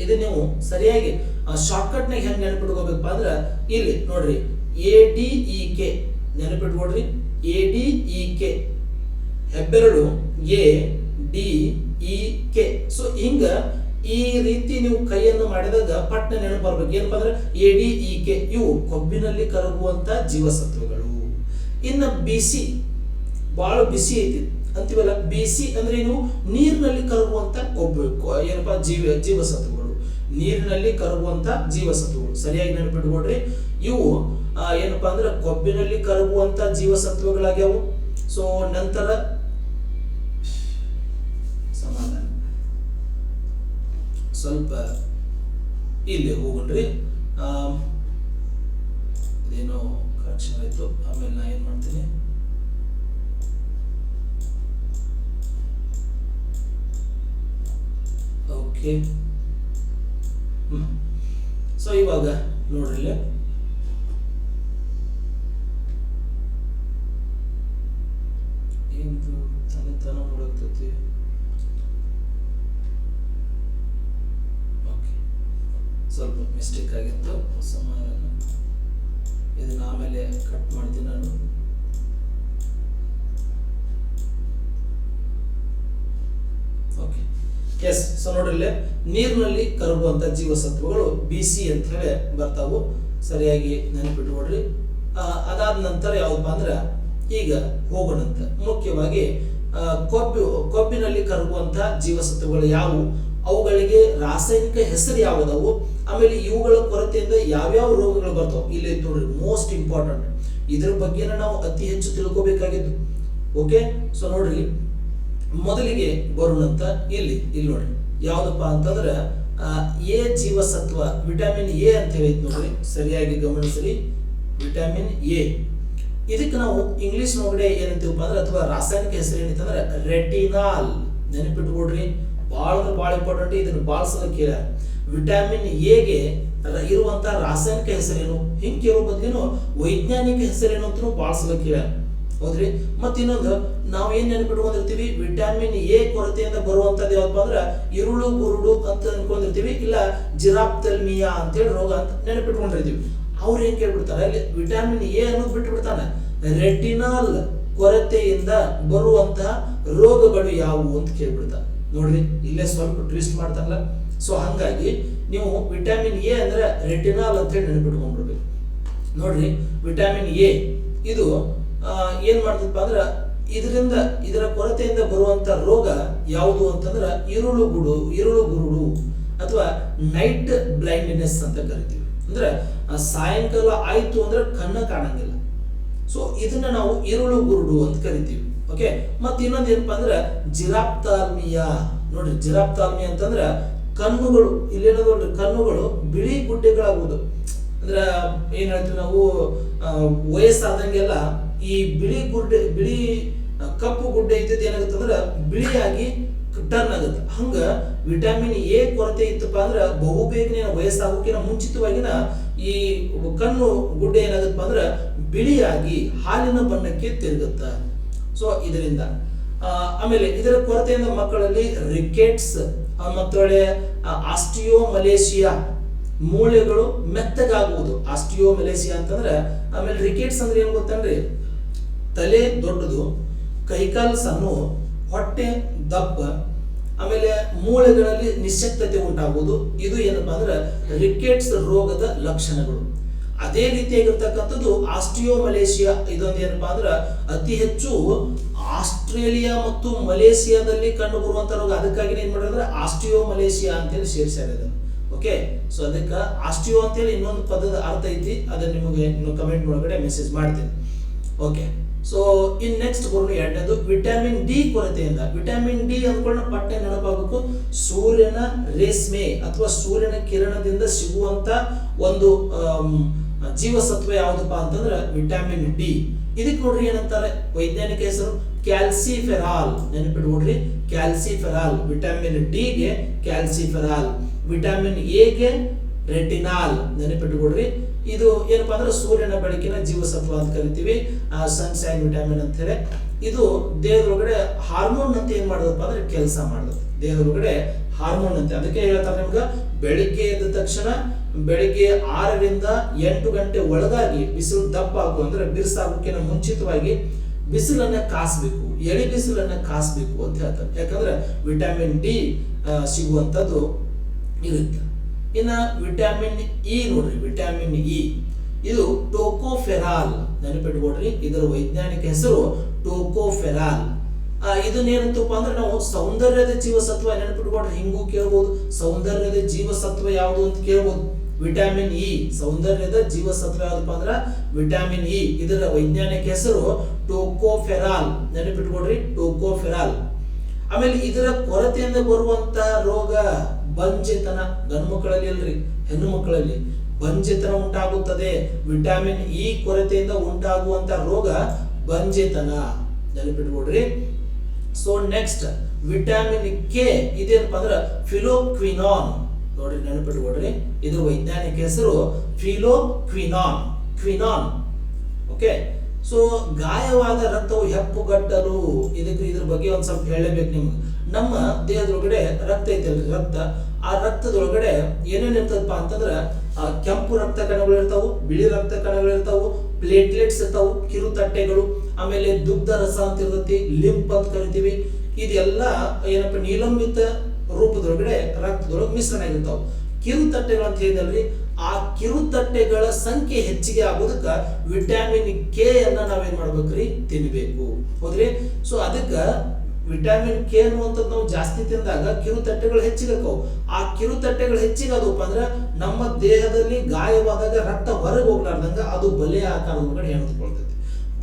ಇದು ನೀವು ಸರಿಯಾಗಿ ಶಾರ್ಟ್ಕಟ್ ನಾಗ ಹೆಂಗ್ ನೆನಪಿಟ್ಕೋಬೇಕಪ್ಪ ಅಂದ್ರ ಇಲ್ಲಿ ನೋಡ್ರಿ, ADEK ನೆನಪಿಟ್ಕೊಡ್ರಿ. ADEK ಹೆಬ್ಬೆರಳು ADEK. ಸೊ ಹಿಂಗ ಈ ರೀತಿ ನೀವು ಕೈಯನ್ನು ಮಾಡಿದಾಗ ಪಟ್ನ ನೆನಪು ಬರ್ಬೇಕು. ಏನಪ್ಪಾ ಅಂದ್ರೆ ADEK ಇವು ಕೊಬ್ಬಿನಲ್ಲಿ ಕರಗುವಂತ ಜೀವಸತ್ವಗಳು. ಇನ್ನು ಬಿಸಿ ಬಹಳ ಬಿಸಿ ಐತಿ ಅಂತೀವಲ್ಲ, ಬಿಸಿ ಅಂದ್ರೆ ಏನು? ನೀರಿನಲ್ಲಿ ಕರಗುವಂತ ಕೊಬ್ಬು ಏನಪ್ಪಾ ಜೀವಸತ್ವಗಳು, ನೀರಿನಲ್ಲಿ ಕರಗುವಂತ ಜೀವಸತ್ವಗಳು. ಸರಿಯಾಗಿ ನೆನಪಿಟ್ಕೊಡ್ರಿ. ಇವು ಏನಪ್ಪಾ ಅಂದ್ರೆ ಕೊಬ್ಬಿನಲ್ಲಿ ಕರಗುವಂತ ಜೀವಸತ್ವಗಳಾಗ್ಯಾವು. ಸೊ ನಂತರ ಸಮಾಧಾನ ಸ್ವಲ್ಪ ಇಲ್ಲಿ ಹೋಗ್ರಿ. ಇದೇನೋ ಕರೆಕ್ಷನ್ ಆಯ್ತು, ಆಮೇಲೆ ನಾ ಏನ್ ಮಾಡ್ತೀನಿ, ಓಕೆ. ಸೊ ಇವಾಗ ನೋಡ್ರಿ, ಏನು ತನ ನೋಡಕ್ತೈತಿ. ಓಕೆ, ಸ್ವಲ್ಪ ಮಿಸ್ಟೇಕ್ ಆಗಿತ್ತು. ಸಮಾಧಾನ, ಇದನ್ನ ಆಮೇಲೆ ಕಟ್ ಮಾಡ್ತೀನಿ ನಾನು. Okay, S. ಸೊ ನೋಡ್ರಿ, ನೀರಿನಲ್ಲಿ ಕರಗುವಂತ ಜೀವಸತ್ವಗಳು ಬಿಸಿ ಅಂತ ಹೇಳಿ ಬರ್ತಾವು. ಸರಿಯಾಗಿ ನೆನಪಿಟ್ಕೊಡ್ರಿ. ಅದಾದ ನಂತರ ಯಾವಪ್ಪ ಅಂದ್ರೆ ಈಗ ಹೋಗೋಣಂತ. ಮುಖ್ಯವಾಗಿ ಕೊಬ್ಬಿನಲ್ಲಿ ಕರಗುವಂತ ಜೀವಸತ್ವಗಳು ಯಾವುವು, ಅವುಗಳಿಗೆ ರಾಸಾಯನಿಕ ಹೆಸರು ಯಾವುದವು, ಆಮೇಲೆ ಇವುಗಳ ಕೊರತೆಯಿಂದ ಯಾವ್ಯಾವ ರೋಗಗಳು ಬರ್ತಾವ ಇಲ್ಲಿ ನೋಡ್ರಿ. ಮೋಸ್ಟ್ ಇಂಪಾರ್ಟೆಂಟ್, ಇದ್ರ ಬಗ್ಗೆ ನಾವು ಅತಿ ಹೆಚ್ಚು ತಿಳ್ಕೊಬೇಕಾಗಿದ್ದು. ಓಕೆ, ಸೊ ನೋಡ್ರಿ, ಮೊದಲಿಗೆ ಬರೋಣಂತ. ಇಲ್ಲಿ ನೋಡ್ರಿ, ಯಾವ್ದಪ್ಪ ಅಂತಂದ್ರೆ ಎ ಜೀವಸತ್ವ, ವಿಟಮಿನ್ ಎ ಅಂತ ಹೇಳಿ ನೋಡ್ರಿ. ಸರಿಯಾಗಿ ಗಮನಿಸ್ರಿ, ವಿಟಮಿನ್ ಎ. ಇದಕ್ಕೆ ನಾವು ಇಂಗ್ಲಿಷ್ ಒಳಗಡೆ ಏನಂತೀವಪ್ಪ ಅಂದ್ರೆ, ಅಥವಾ ರಾಸಾಯನಿಕ ಹೆಸರು ಏನಂತಂದ್ರೆ ರೆಟಿನಾಲ್. ನೆನಪಿಟ್ಕೊಡ್ರಿ, ಬಹಳ ಇಂಪಾರ್ಟೆಂಟ್. ಇದನ್ನು ಬಹಳ ಸಲ ಕೇಳ. ವಿಟಮಿನ್ ಎಗೆ ಇರುವಂತ ರಾಸಾಯನಿಕ ಹೆಸರೇನು, ಹಿಂಗೆ ಕೇಳೋ ಬದಲೇನು ವೈಜ್ಞಾನಿಕ ಹೆಸರೇನು ಅಂತ ಬಹಳ ಸಲ ಕೇಳ. ಹೌದ್ರಿ. ಮತ್ತ ಇನ್ನೊಂದು ನಾವು ಏನ್ ನೆನಪಿಟ್ಕೊಂಡಿರ್ತೀವಿ, ವಿಟಮಿನ್ ಎ ಕೊರತೆಯಿಂದ ಬರುವಂತದ್ದು ಯಾವಪ್ಪ ಅಂದ್ರ ಇರುಳು ಗುರುಡು ಅಂತ ಅನ್ಕೊಂಡಿರ್ತೀವಿ, ಇಲ್ಲ ಜಿರಾಪ್ಥೆಲ್ಮಿಯಾ ಅಂತೇಳಿ ರೋಗ ಅಂತ ನೆನಪಿಟ್ಕೊಂಡಿರ್ತೀವಿ. ಅವ್ರು ಏನ್ ಕೇಳ್ಬಿಡ್ತಾರೆ, ಅಲ್ಲಿ ವಿಟಮಿನ್ ಎ ಅನ್ನೋದು ಬಿಟ್ಟು ಬಿಡ್ತಾನೆ. ರೆಟಿನಾಲ್ ಕೊರತೆಯಿಂದ ಬರುವಂತಹ ರೋಗಗಳು ಯಾವುವು ಅಂತ ಕೇಳ್ಬಿಡ್ತಾನೆ. ನೋಡ್ರಿ, ಇಲ್ಲೇ ಸ್ವಲ್ಪ ಟ್ವಿಸ್ಟ್ ಮಾಡ್ತಾರಲ್ಲ. ಸೊ ಹಂಗಾಗಿ ನೀವು ವಿಟಮಿನ್ ಎ ಅಂದ್ರೆ ರೆಟಿನಾಲ್ ಅಂತ ಹೇಳಿ ನೆನಪಿಟ್ಕೊಂಡ್ಬಿಡ್ಬೇಕು. ನೋಡ್ರಿ, ವಿಟಮಿನ್ ಎ ಇದು ಏನ್ ಮಾಡ್ತಪ್ಪ ಅಂದ್ರ ಇದರ ಕೊರತೆಯಿಂದ ಬರುವಂತ ರೋಗ ಯಾವುದು ಅಂತಂದ್ರ ಇರುಳು ಗುರುಡು ಅಥವಾ ನೈಟ್ ಬ್ಲೈಂಡ್ನೆಸ್ ಅಂತ ಕರಿತೀವಿ. ಅಂದ್ರೆ ಸಾಯಂಕಾಲ ಆಯ್ತು ಅಂದ್ರೆ ಕಣ್ಣ ಕಾಣಂಗಿಲ್ಲ. ಸೊ ಇದನ್ನ ನಾವು ಇರುಳು ಗುರುಡು ಅಂತ ಕರಿತೀವಿ. ಓಕೆ, ಮತ್ ಇನ್ನೊಂದ್ ಏನಪ್ಪಾ ಅಂದ್ರ ಜಿರಾಪ್ಥಾಲ್ಮಿಯಾ. ನೋಡ್ರಿ, ಜಿರಾಪ್ಥಾಲ್ಮಿಯಾ ಅಂತಂದ್ರ ಕಣ್ಣುಗಳು, ಇಲ್ಲೇನೋ ನೋಡ್ರಿ, ಕಣ್ಣುಗಳು ಬಿಳಿ ಗುಡ್ಡೆಗಳಾಗುವುದು. ಅಂದ್ರ ಏನ್ ಹೇಳ್ತೀವಿ ನಾವು, ವಯಸ್ಸಾದಂಗೆಲ್ಲ ಈ ಬಿಳಿ ಕಪ್ಪು ಗುಡ್ಡೆ ಇದ್ದದ್ದು ಏನಾಗುತ್ತೆ ಅಂದ್ರೆ ಬಿಳಿಯಾಗಿ ಟರ್ನ್ ಆಗುತ್ತೆ. ಹಂಗ ವಿಟಮಿನ್ ಎ ಕೊರತೆ ಇತ್ತಪ್ಪ ಅಂದ್ರೆ ಬಹುಬೇಗನೆ ವಯಸ್ಸಾಗೋಕಿನ ಮುಂಚಿತವಾಗಿನ ಈ ಕಣ್ಣು ಗುಡ್ಡೆ ಏನಾಗತ್ತಪ್ಪ ಅಂದ್ರೆ ಬಿಳಿಯಾಗಿ ಹಾಲಿನ ಬಣ್ಣಕ್ಕೆ ತಿರುಗುತ್ತ. ಸೊ ಇದರಿಂದ ಆಮೇಲೆ ಇದರ ಕೊರತೆಯಿಂದ ಮಕ್ಕಳಲ್ಲಿ ರಿಕೆಟ್ಸ್ ಮತ್ತೊಳ್ಳೆ ಆಸ್ಟಿಯೋಮಲೇಷಿಯಾ, ಮೂಳೆಗಳು ಮೆತ್ತಗಾಗುವುದು. ಆಸ್ಟಿಯೋಮಲೇಷಿಯಾ ಅಂತಂದ್ರೆ, ಆಮೇಲೆ ರಿಕೆಟ್ಸ್ ಅಂದ್ರೆ ಏನ್ ಗೊತ್ತನ್ರಿ, ತಲೆ ದೊಡ್ಡದು, ಕೈಕಾಲು ಸಣ್ಣ, ಹೊಟ್ಟೆ ದಪ್ಪ, ಆಮೇಲೆ ಮೂಳೆಗಳಲ್ಲಿ ನಿಶ್ಶಕ್ತತೆ ಉಂಟಾಗುವುದು. ಇದು ಏನಪ್ಪಾ ಅಂದ್ರೆ ರಿಕೆಟ್ಸ್ ರೋಗದ ಲಕ್ಷಣಗಳು. ಅದೇ ರೀತಿಯಾಗಿರ್ತಕ್ಕಂಥದ್ದು ಆಸ್ಟಿಯೋಮಲೇಷಿಯಾ. ಇದೊಂದು ಏನಪ್ಪಾ ಅಂದ್ರೆ ಅತಿ ಹೆಚ್ಚು ಆಸ್ಟ್ರೇಲಿಯಾ ಮತ್ತು ಮಲೇಷಿಯಾದಲ್ಲಿ ಕಂಡು ಬರುವಂತ ರೋಗ. ಅದಕ್ಕಾಗಿ ಏನ್ ಮಾಡಿದ್ರೆ ಆಸ್ಟಿಯೋಮಲೇಷಿಯಾ ಅಂತೇಳಿ ಸೇರಿಸ್ಯಾರ ಇದನ್ನು. ಓಕೆ, ಸೊ ಅದಕ್ಕೆ ಆಸ್ಟಿಯೋ ಅಂತೇಳಿ ಇನ್ನೊಂದು ಪದದ ಅರ್ಥ ಐತಿ, ಅದನ್ನ ನಿಮಗೆ ಇನ್ನು ಕಮೆಂಟ್ ಒಳಗಡೆ ಮೆಸೇಜ್ ಮಾಡ್ತೀನಿ. ಓಕೆ, ಸೊ ಇನ್ ನೆಕ್ಸ್ಟ್ ಬರೋಣ ಎರಡನೇದು ವಿಟಮಿನ್ ಡಿ ಕೊರತೆಯಿಂದ. ವಿಟಮಿನ್ ಡಿ ಅಂದ್ಕೊಳ್ಳ ಪಟ್ಟೆ ನೆನಪಾಗಬೇಕು, ಸೂರ್ಯನ ರೇಷ್ಮೆ ಅಥವಾ ಸೂರ್ಯನ ಕಿರಣದಿಂದ ಸಿಗುವಂತ ಒಂದು ಜೀವಸತ್ವ ಯಾವುದಪ್ಪ ಅಂತಂದ್ರೆ ವಿಟಮಿನ್ ಡಿ. ಇದಕ್ಕೆ ನೋಡ್ರಿ ಏನಂತಾರೆ ವೈಜ್ಞಾನಿಕ ಹೆಸರು ಕ್ಯಾಲ್ಸಿಫೆರಾಲ್. ನೆನಪಿಟ್ಕೊಡ್ರಿ, ಕ್ಯಾಲ್ಸಿಫೆರಾಲ್. ವಿಟಮಿನ್ ಡಿ ಗೆ ಕ್ಯಾಲ್ಸಿಫೆರಾಲ್, ವಿಟಮಿನ್ ಎ ಗೆ ರೆಟಿನಾಲ್. ನೆನಪಿಟ್ಕೊಡ್ರಿ, ಇದು ಏನಪ್ಪಾ ಅಂದ್ರೆ ಸೂರ್ಯನ ಬೆಳಕಿನ ಜೀವಸತ್ವ ಅಂತ ಕರಿತೀವಿ, ಸನ್ಶೈನ್ ವಿಟಮಿನ್ ಅಂತ ಹೇಳಿ. ಇದು ದೇಹದೊಳಗಡೆ ಹಾರ್ಮೋನ್ ಅಂತ ಏನ್ ಮಾಡೋದಪ್ಪ ಅಂದ್ರೆ ಕೆಲಸ ಮಾಡೋದು. ದೇಹದೊಳಗಡೆ ಹಾರ್ಮೋನ್ ಅಂತ, ಅದಕ್ಕೆ ಹೇಳ್ತಾರೆ ನಿಮ್ಗೆ ಬೆಳಿಗ್ಗೆ ಎದ್ದ ತಕ್ಷಣ ಬೆಳಿಗ್ಗೆ 6 ರಿಂದ 8 ಗಂಟೆ ಒಳಗಾಗಿ ಬಿಸಿಲು ದಪ್ಪ ಆಗು ಅಂದ್ರೆ ಬಿರುಸಾಗೋಕ್ಕಿಂತ ಮುಂಚಿತವಾಗಿ ಬಿಸಿಲನ್ನ ಕಾಸಬೇಕು, ಎಳಿ ಬಿಸಿಲನ್ನ ಕಾಸಬೇಕು ಅಂತ ಹೇಳ್ತಾರೆ. ಯಾಕಂದ್ರೆ ವಿಟಮಿನ್ ಡಿ ಸಿಗುವಂತದ್ದು ಇರುತ್ತೆ. ಇನ್ನು ವಿಟಮಿನ್ ಇ ನೋಡ್ರಿ, ವಿಟಮಿನ್ ಇ ಇದು ಟೋಕೋಫೆರಾಲ್, ನೆನಪಿಟ್ಕೊಡ್ರಿ, ಇದರ ವೈಜ್ಞಾನಿಕ ಹೆಸರು ಟೋಕೋಫೆರಾಲ್. ಇದನ್ನೇನಂತಪ್ಪ ಅಂದ್ರೆ ನಾವು ಸೌಂದರ್ಯದ ಜೀವಸತ್ವ, ನೆನಪಿಟ್ಕೊಡ್ರಿ, ಹಿಂಗೂ ಕೇಳ್ಬೋದು, ಸೌಂದರ್ಯದ ಜೀವಸತ್ವ ಯಾವುದು ಅಂತ ಕೇಳ್ಬೋದು. ವಿಟಮಿನ್ ಇ ಸೌಂದರ್ಯದ ಜೀವಸತ್ವ ಯಾವ್ದಪ್ಪ ಅಂದ್ರ ವಿಟಮಿನ್ ಇ, ಇದರ ವೈಜ್ಞಾನಿಕ ಹೆಸರು ಟೋಕೋಫೆರಾಲ್, ನೆನಪಿಟ್ಕೊಡ್ರಿ, ಟೋಕೋಫೆರಾಲ್. ಆಮೇಲೆ ಇದರ ಕೊರತೆಯಿಂದ ಬರುವಂತಹ ರೋಗ ಬಂಜೆತನ, ಗಂಡು ಮಕ್ಕಳಲ್ಲಿ ಅಲ್ರಿ, ಹೆಣ್ಣು ಮಕ್ಕಳಲ್ಲಿ ಬಂಜೆತನ ಉಂಟಾಗುತ್ತದೆ. ವಿಟಮಿನ್ ಇ ಕೊರತೆಯಿಂದ ಉಂಟಾಗುವಂತ ರೋಗ ಬಂಜೆತನ, ನೆನಪಿಟ್ಕೊಡ್ರಿ. ಸೊ ನೆಕ್ಸ್ಟ್ ವಿಟಮಿನ್ ಕೆ ಇದೇನಪ್ಪ ಅಂದ್ರ ಫಿಲೋಕ್ವಿನಾನ್, ನೋಡ್ರಿ ನೆನಪಿಟ್ಕೊಡ್ರಿ, ಇದ್ರ ವೈಜ್ಞಾನಿಕ ಹೆಸರು ಫಿಲೋಕ್ವಿನಾನ್, ಕ್ವಿನಾನ್. ಓಕೆ, ಸೊ ಗಾಯವಾದ ರಕ್ತವು ಹೆಪ್ಪುಗಟ್ಟಲು, ಇದ್ರ ಬಗ್ಗೆ ಒಂದ್ ಸ್ವಲ್ಪ ಹೇಳಬೇಕು ನಿಮ್ಗೆ. ನಮ್ಮ ದೇಹದೊಳಗಡೆ ರಕ್ತ ಐತಲ್ರಿ, ರಕ್ತ, ಆ ರಕ್ತದೊಳಗಡೆ ಏನೇನ್ ಇರ್ತದಪ್ಪ ಅಂತಂದ್ರ ಕೆಂಪು ರಕ್ತ ಕಣಗಳು ಇರ್ತಾವು, ಬಿಳಿ ರಕ್ತ ಕಣಗಳು ಇರ್ತಾವು, ಪ್ಲೇಟ್ಲೆಟ್ಸ್ ಇರ್ತಾವು, ಕಿರುತಟ್ಟೆಗಳು, ಆಮೇಲೆ ದುಗ್ಧ ರಸ ಅಂತ ಇರ್ತೈತಿ, ಲಿಂಪ್ ಅಂತ ಕರಿತೀವಿ. ಇದೆಲ್ಲ ಏನಪ್ಪ ನೀಲಂಬಿತ ರೂಪದೊಳಗಡೆ ರಕ್ತದೊಳಗೆ ಮಿಶ್ರಣ ಆಗಿರ್ತಾವ. ಕಿರುತಟ್ಟೆಗಳು ಅಂತ ಹೇಳಿದಲ್ರಿ, ಆ ಕಿರುತಟ್ಟೆಗಳ ಸಂಖ್ಯೆ ಹೆಚ್ಚಿಗೆ ಆಗೋದಕ್ಕ ವಿಟಮಿನ್ ಕೆ ಅನ್ನ ನಾವೇನ್ ಮಾಡ್ಬೇಕ್ರಿ, ತಿನ್ಬೇಕು, ಹೌದ್ರಿ. ಸೊ ಅದಕ್ಕ ವಿಟಮಿನ್ ಕೆ ಅನ್ನುವಂಥದ್ದು ನಾವು ಜಾಸ್ತಿ ತಿಂದಾಗ ಕಿರುತಟ್ಟೆಗಳು ಹೆಚ್ಚಿಗೆ ಆಕವು. ಆ ಕಿರುತಟ್ಟೆಗಳು ಹೆಚ್ಚಿಗೆ ಆದವಪ್ಪ ಅಂದ್ರೆ ನಮ್ಮ ದೇಹದಲ್ಲಿ ಗಾಯವಾದಾಗ ರಕ್ತ ಹೊರಗೆ ಹೋಗ್ಲಾರ್ದಂಗ ಅದು ಬಲೆಯ ಆಕಾರದೊಳಗಡೆ ಹೆಣೆದುಕೊಳ್ತೈತಿ.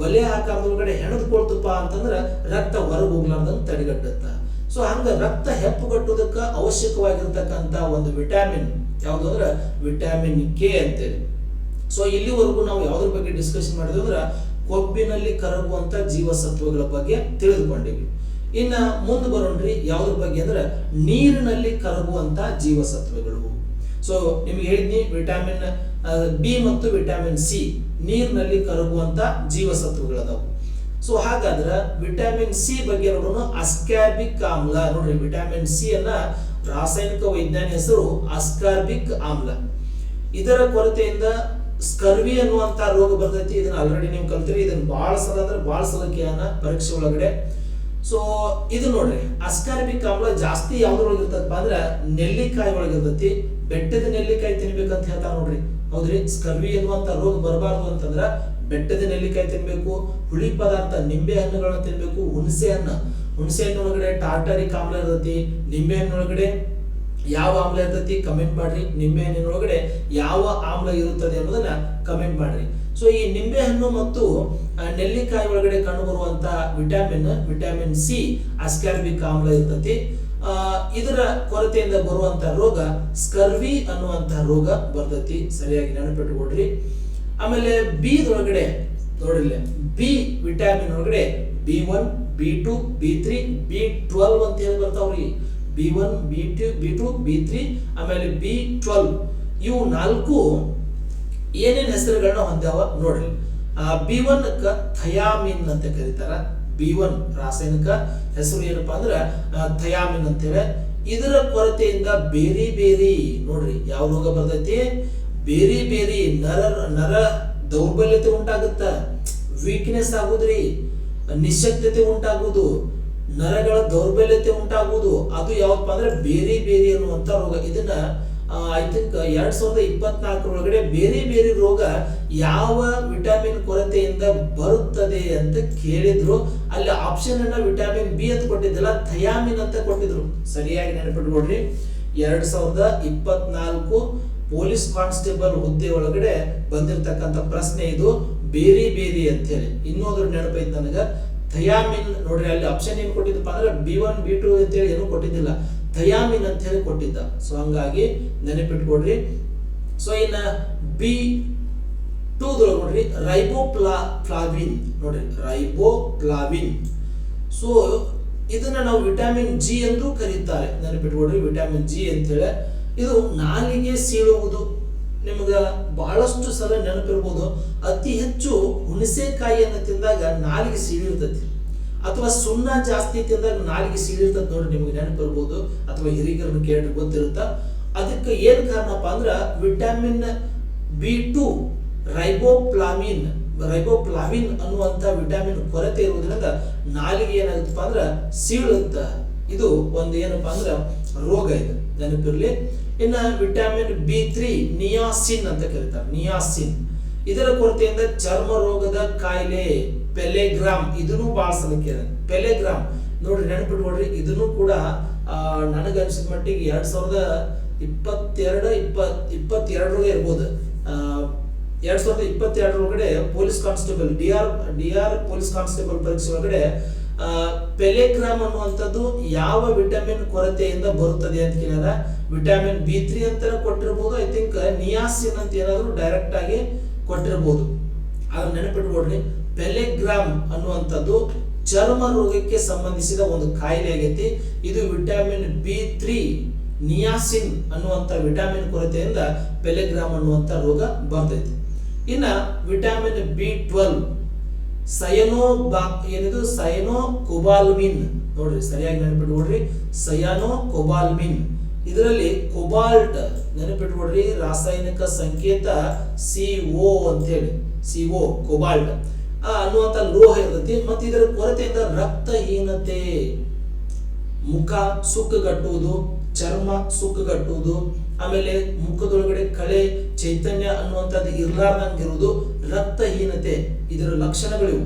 ಬಲೆಯ ಆಕಾರದೊಳಗಡೆ ಹೆಣೆದುಕೊಳ್ತಪ್ಪ ಅಂತಂದ್ರ ರಕ್ತ ಹೊರಗೆ ಹೋಗ್ಲಾರ್ದಂಗ ತಡೆಗಟ್ಟುತ್ತ. ಸೊ ಹಂಗ ರಕ್ತ ಹೆಪ್ಪುಗಟ್ಟುವುದಕ್ಕ ಅವಶ್ಯಕವಾಗಿರ್ತಕ್ಕಂತ ಒಂದು ವಿಟಮಿನ್ ಯಾವುದು ಅಂದ್ರೆ ವಿಟಮಿನ್ ಕೆ ಅಂತೇಳಿ. ಸೊ ಇಲ್ಲಿವರೆಗೂ ನಾವು ಯಾವ್ದ್ರ ಬಗ್ಗೆ ಡಿಸ್ಕಷನ್ ಮಾಡಿದ್ವಿ ಅಂದ್ರೆ ಕೊಬ್ಬಿನಲ್ಲಿ ಕರಗುವಂತ ಜೀವಸತ್ವಗಳ ಬಗ್ಗೆ ತಿಳಿದುಕೊಂಡಿವಿ. ಇನ್ನ ಮುಂದೆ ಬರೋಣ್ರಿ, ಯಾವ್ದ್ರ ಬಗ್ಗೆ ಅಂದ್ರೆ ನೀರಿನಲ್ಲಿ ಕರಗುವಂತ ಜೀವಸತ್ವಗಳು. ಸೊ ನಿಮ್ಗೆ ಹೇಳಿದ್ನಿ ವಿಟಮಿನ್ ಬಿ ಮತ್ತು ವಿಟಮಿನ್ ಸಿ ನೀರಿನಲ್ಲಿ ಕರಗುವಂತ ಜೀವಸತ್ವಗಳದಾವು. ಸೊ ಹಾಗಾದ್ರೆ ವಿಟಮಿನ್ ಸಿ ಬಗ್ಗೆ ನೋಡೋಣ. ಅಸ್ಕಾರ್ಬಿಕ್ ಆಮ್ಲ, ನೋಡ್ರಿ ವಿಟಮಿನ್ ಸಿ ಅನ್ನ ರಾಸಾಯನಿಕ ವೈಜ್ಞಾನಿಕ ಹೆಸರು ಅಸ್ಕಾರ್ಬಿಕ್ ಆಮ್ಲ. ಇದರ ಕೊರತೆಯಿಂದ ಸ್ಕರ್ವಿ ಅನ್ನುವಂತ ರೋಗ ಬರ್ತೈತಿ. ಇದನ್ನ ಆಲ್ರೆಡಿ ನೀವು ಕಲ್ತಿರಿ, ಇದನ್ನ ಬಹಳ ಸಲ ಅಂದ್ರೆ ಬಹಳ ಸಲ ಕೇಳೋಣ ಪರೀಕ್ಷೆ ಒಳಗಡೆ. ಸೊ ಇದು ನೋಡ್ರಿ, ಅಸ್ಕಾರ್ಬಿಕ್ ಆಮ್ಲ ಜಾಸ್ತಿ ಯಾವ್ದ್ರೊಳಗೆ ಇರ್ತದಪ್ಪ ಅಂದ್ರೆ ನೆಲ್ಲಿಕಾಯಿ ಒಳಗೆ ಇರ್ತೈತಿ. ಬೆಟ್ಟದ ನೆಲ್ಲಿಕಾಯಿ ತಿನ್ಬೇಕಂತ ಹೇಳ್ತಾರ ನೋಡ್ರಿ, ಹೌದ್ರಿ. ಸ್ಕರ್ವಿ ಅನ್ನುವಂತ ರೋಗ ಬರಬಾರ್ದು ಅಂತಂದ್ರ ಬೆಟ್ಟದ ನೆಲ್ಲಿಕಾಯಿ ತಿನ್ಬೇಕು, ಹುಳಿ ಪದಾರ್ಥ ನಿಂಬೆ ಹಣ್ಣುಗಳನ್ನ ತಿನ್ಬೇಕು, ಹುಣಸೆ ಹಣ್ಣೊಳಗಡೆ ಟಾರ್ಟಾರಿಕ್ ಆಮ್ಲ ಇರ್ತೈತಿ. ನಿಂಬೆ ಹಣ್ಣೊಳಗಡೆ ಯಾವ ಆಮ್ಲ ಇರ್ತೈತಿ ಕಮೆಂಟ್ ಮಾಡ್ರಿ. ನಿಂಬೆ ಹಣ್ಣಿನೊಳಗಡೆ ಯಾವ ಆಮ್ಲ ಇರುತ್ತದೆ ಅನ್ನೋದನ್ನ ಕಮೆಂಟ್ ಮಾಡ್ರಿ. ಸೊ ಈ ನಿಂಬೆ ಹಣ್ಣು ಮತ್ತು ನೆಲ್ಲಿಕಾಯಿ ಒಳಗಡೆ ಕಂಡು ಬರುವಂತ ವಿಟಮಿನ್ ಸಿ ಅಸ್ಕಾರ್ಬಿಕ್ ಆಮ್ಲ ಇರ್ತೈತಿ. ಇದರ ಕೊರತೆಯಿಂದ ಬರುವಂತ ರೋಗ ಸ್ಕರ್ವಿ ಅನ್ನುವಂತ ರೋಗ ಬರ್ತೈತಿ, ಸರಿಯಾಗಿ ನೆನಪಿಟ್ಟುಕೊಡ್ರಿ. ಆಮೇಲೆ ಬಿ ಒಳಗಡೆ ನೋಡಿಲ್ಲ, ಬಿ ವಿಟಮಿನ್ ಒಳಗಡೆ B1, B2, B3, B12 ಅಂತ ಹೇಳಿ ಬರ್ತಾವ್ರಿ. B1, B2, B3 ಆಮೇಲೆ B12 ಇವು ನಾಲ್ಕು ಏನೇನ್ ಹೆಸರುಗಳನ್ನ ಹೊಂದ್ಯಾವ ನೋಡ್ರಿ. B1 ಥಯಾಮಿನ್ ಅಂತ ಕರೀತಾರ. B1 ರಾಸಾಯನಿಕ ಹೆಸರು ಏನಪ್ಪಾ ಅಂದ್ರ ಥಯಾಮಿನ್ ಅಂತ ಹೇಳಿ. ಇದರ ಕೊರತೆಯಿಂದ ಬೇರೆ ನೋಡ್ರಿ ಯಾವ ರೋಗ ಬರ್ತೈತಿ, ಬೇರೆ ನರ ದೌರ್ಬಲ್ಯತೆ ಉಂಟಾಗುತ್ತ, ವೀಕ್ನೆಸ್ ಆಗುದ್ರಿ, ನಿಶಕ್ತತೆ ಉಂಟಾಗುವುದು, ನರಗಳ ದೌರ್ಬಲ್ಯತೆ ಉಂಟಾಗುವುದು. ಅದು ಯಾವಪ್ಪ ಅಂದ್ರೆ ಬೇರೆ ಅನ್ನುವಂತ ರೋಗ. ಇದನ್ನ ಐ ಥಿಂಕ್ 2024 ಒಳಗಡೆ ಬೇರೆ ರೋಗ ಯಾವ ವಿಟಮಿನ್ ಕೊರತೆಯಿಂದ ಬರುತ್ತದೆ ಅಂತ ಕೇಳಿದ್ರು. ಅಲ್ಲಿ ಆಪ್ಷನ್ ಅನ್ನ ವಿಟಮಿನ್ ಬಿ ಅಂತ ಕೊಟ್ಟಿದ್ದಿಲ್ಲ, ಥಯಾಮಿನ್ ಅಂತ ಕೊಟ್ಟಿದ್ರು. ಸರಿಯಾಗಿ ನೆನಪಿಟ್ಕೊಡ್ರಿ. 2024 ಪೊಲೀಸ್ ಕಾನ್ಸ್ಟೇಬಲ್ ಹುದ್ದೆ ಒಳಗಡೆ ಬಂದಿರತಕ್ಕಂತ ಪ್ರಶ್ನೆ ಇದು, ಬೇರೆ ಅಂತ ಹೇಳಿ. ಇನ್ನೊಂದು ನೆನಪೈತಿ ನನಗ, ಥಯಾಮಿನ್ ನೋಡ್ರಿ. ಅಲ್ಲಿ ಆಪ್ಷನ್ ಏನ್ ಕೊಟ್ಟಿದ್ದಪ್ಪ ಅಂದ್ರೆ B1, B2 ಅಂತ ಹೇಳಿ ಏನು ಕೊಟ್ಟಿದ್ದಿಲ್ಲ, ಥಯಾಮಿನ್ ಅಂತ ಹೇಳಿ ಕೊಟ್ಟಿದ್ದ. ಸೊ ಹಂಗಾಗಿ ನೆನಪಿಟ್ಕೊಡ್ರಿ. ಸೊ ಇನ್ನ B2 ನೋಡ್ರಿ ರೈಬೋಫ್ಲಾವಿನ್, ನೋಡ್ರಿ ರೈಬೋಫ್ಲಾವಿನ್. ಸೊ ಇದನ್ನ ನಾವು ವಿಟಮಿನ್ ಜಿ ಎಂದು ಕರೀತಾರೆ, ನೆನಪಿಟ್ಕೊಡ್ರಿ, ವಿಟಮಿನ್ ಜಿ ಅಂತ ಹೇಳಿ. ಇದು ನಾಲಿಗೆ ಸೀಳುವುದು. ನಿಮ್ಗ ಬಹಳಷ್ಟು ಸಲ ನೆನಪಿರ್ಬೋದು, ಅತಿ ಹೆಚ್ಚು ಹುಣಸೆಕಾಯಿಯನ್ನು ತಿಂದಾಗ ನಾಲಿಗೆ ಸೀಳಿರ್ತೈತಿ, ಅಥವಾ ಸುಣ್ಣ ಜಾಸ್ತಿ ತಿಂದಾಗ ನಾಲಿಗೆ ಸೀಳಿರ್ತೈತಿ ನೋಡ್ರಿ. ನಿಮ್ಗೆ ನೆನಪಿರ್ಬೋದು ಅಥವಾ ಹಿರಿಯರನ್ನು ಕೇಳಿ ಗೊತ್ತಿರುತ್ತ. ಅದಕ್ಕೆ ಏನ್ ಕಾರಣಪ್ಪ ಅಂದ್ರ ವಿಟಮಿನ್ B2 ರೈಬೋಫ್ಲಾವಿನ್ ಅನ್ನುವಂತ ವಿಟಮಿನ್ ಕೊರತೆ ಇರುವುದರಿಂದ ನಾಲಿಗೆ ಏನಾಗುತ್ತಪ್ಪ ಅಂದ್ರ ಸೀಳುತ್ತ. ಇದು ಒಂದು ಏನಪ್ಪಾ ಅಂದ್ರ ರೋಗ, ಇದು ನೆನಪಿರ್ಲಿ. ಇನ್ನು ವಿಟಮಿನ್ B3 ನಿಯಾಸಿನ್ ಅಂತ ಕರೀತಾರೆ, ನಿಯಾಸಿನ್. ಇದರ ಕೊರತೆಯಿಂದ ಚರ್ಮ ರೋಗದ ಕಾಯಿಲೆ ಪೆಲೆಗ್ರಾಮ್, ಇದನ್ನು ಬಹಳ ಸಲ ಕೇಳಿದೆ. ಪೆಲೆಗ್ರಾಮ್ ನೋಡ್ರಿ, ನೆನಪಿಟ್ಕೊಡ್ರಿ. ಇದನ್ನು ಕೂಡ ನನಗನ್ಸಿದ ಮಟ್ಟಿಗೆ 2022 ಇರ್ಬೋದು. 2022 police constable DR. Police constable ಪರೀಕ್ಷೆ ಒಳಗಡೆ ಪೆಲೆಗ್ರಾಮ್ ಅನ್ನುವಂಥದ್ದು ಯಾವ ವಿಟಮಿನ್ ಕೊರತೆಯಿಂದ ಬರುತ್ತದೆ ಅಂತ ಕೇಳಿದ್ರೆ ವಿಟಮಿನ್ B3 ಅಂತ ಕೊಟ್ಟಿರ್ಬೋದು. ಐ ಥಿಂಕ್ ನಿಯಾಸಿನ್ ಅಂತ ಏನಾದ್ರು ಡೈರೆಕ್ಟ್ ಆಗಿ ಕೊಟ್ಟಿರ್ಬೋದು. ಅದನ್ನ ನೆನಪಿಟ್ಕೊಡ್ರಿ. ಪೆಲೆಗ್ರಾಮ್ ಅನ್ನುವಂಥದ್ದು ಚರ್ಮ ರೋಗಕ್ಕೆ ಸಂಬಂಧಿಸಿದ ಒಂದು ಕಾಯಿಲೆ ಆಗೈತಿ. ಇದು ವಿಟಮಿನ್ B3 ನಿಯಾಸಿನ್ ಅನ್ನುವಂಥ ವಿಟಮಿನ್ ಕೊರತೆಯಿಂದ ಪೆಲೆಗ್ರಾಮ್ ಅನ್ನುವಂಥ ರೋಗ ಬರ್ತೈತಿ. ಇನ್ನ ವಿಟಮಿನ್ B12 ಸಯನೋಕೊಬಾಲ್ಮಿನ್, ನೋಡ್ರಿ ಸರಿಯಾಗಿ ನೆನಪಿಟ್ಕೊಡ್ರಿ, ಸಯನೋಕೊಬಾಲ್ಮಿನ್. ಇದರಲ್ಲಿ ಕೊಬಾಲ್ಟ್ ನೆನಪಿಟ್ಕೊಡ್ರಿ, ರಾಸಾಯನಿಕ ಸಂಕೇತ CO ಅಂತ ಹೇಳಿ, CO ಕೊಬಾಲ್ಟ್ ಅನ್ನುವಂಥ ಲೋಹ ಇರ್ತೈತಿ. ಮತ್ತು ಇದರ ಕೊರತೆಯಿಂದ ರಕ್ತಹೀನತೆ, ಮುಖ ಸುಕ್ಕುಗಟ್ಟುವುದು, ಚರ್ಮ ಸುಕ್ಕುಗಟ್ಟುವುದು, ಆಮೇಲೆ ಮುಖದೊಳಗಡೆ ಕಳೆ ಚೈತನ್ಯ ಅನ್ನುವಂಥದ್ದು ಇರಲಾರ್ದಂಗಿರುವುದು ರಕ್ತಹೀನತೆ, ಇದರ ಲಕ್ಷಣಗಳಿವು.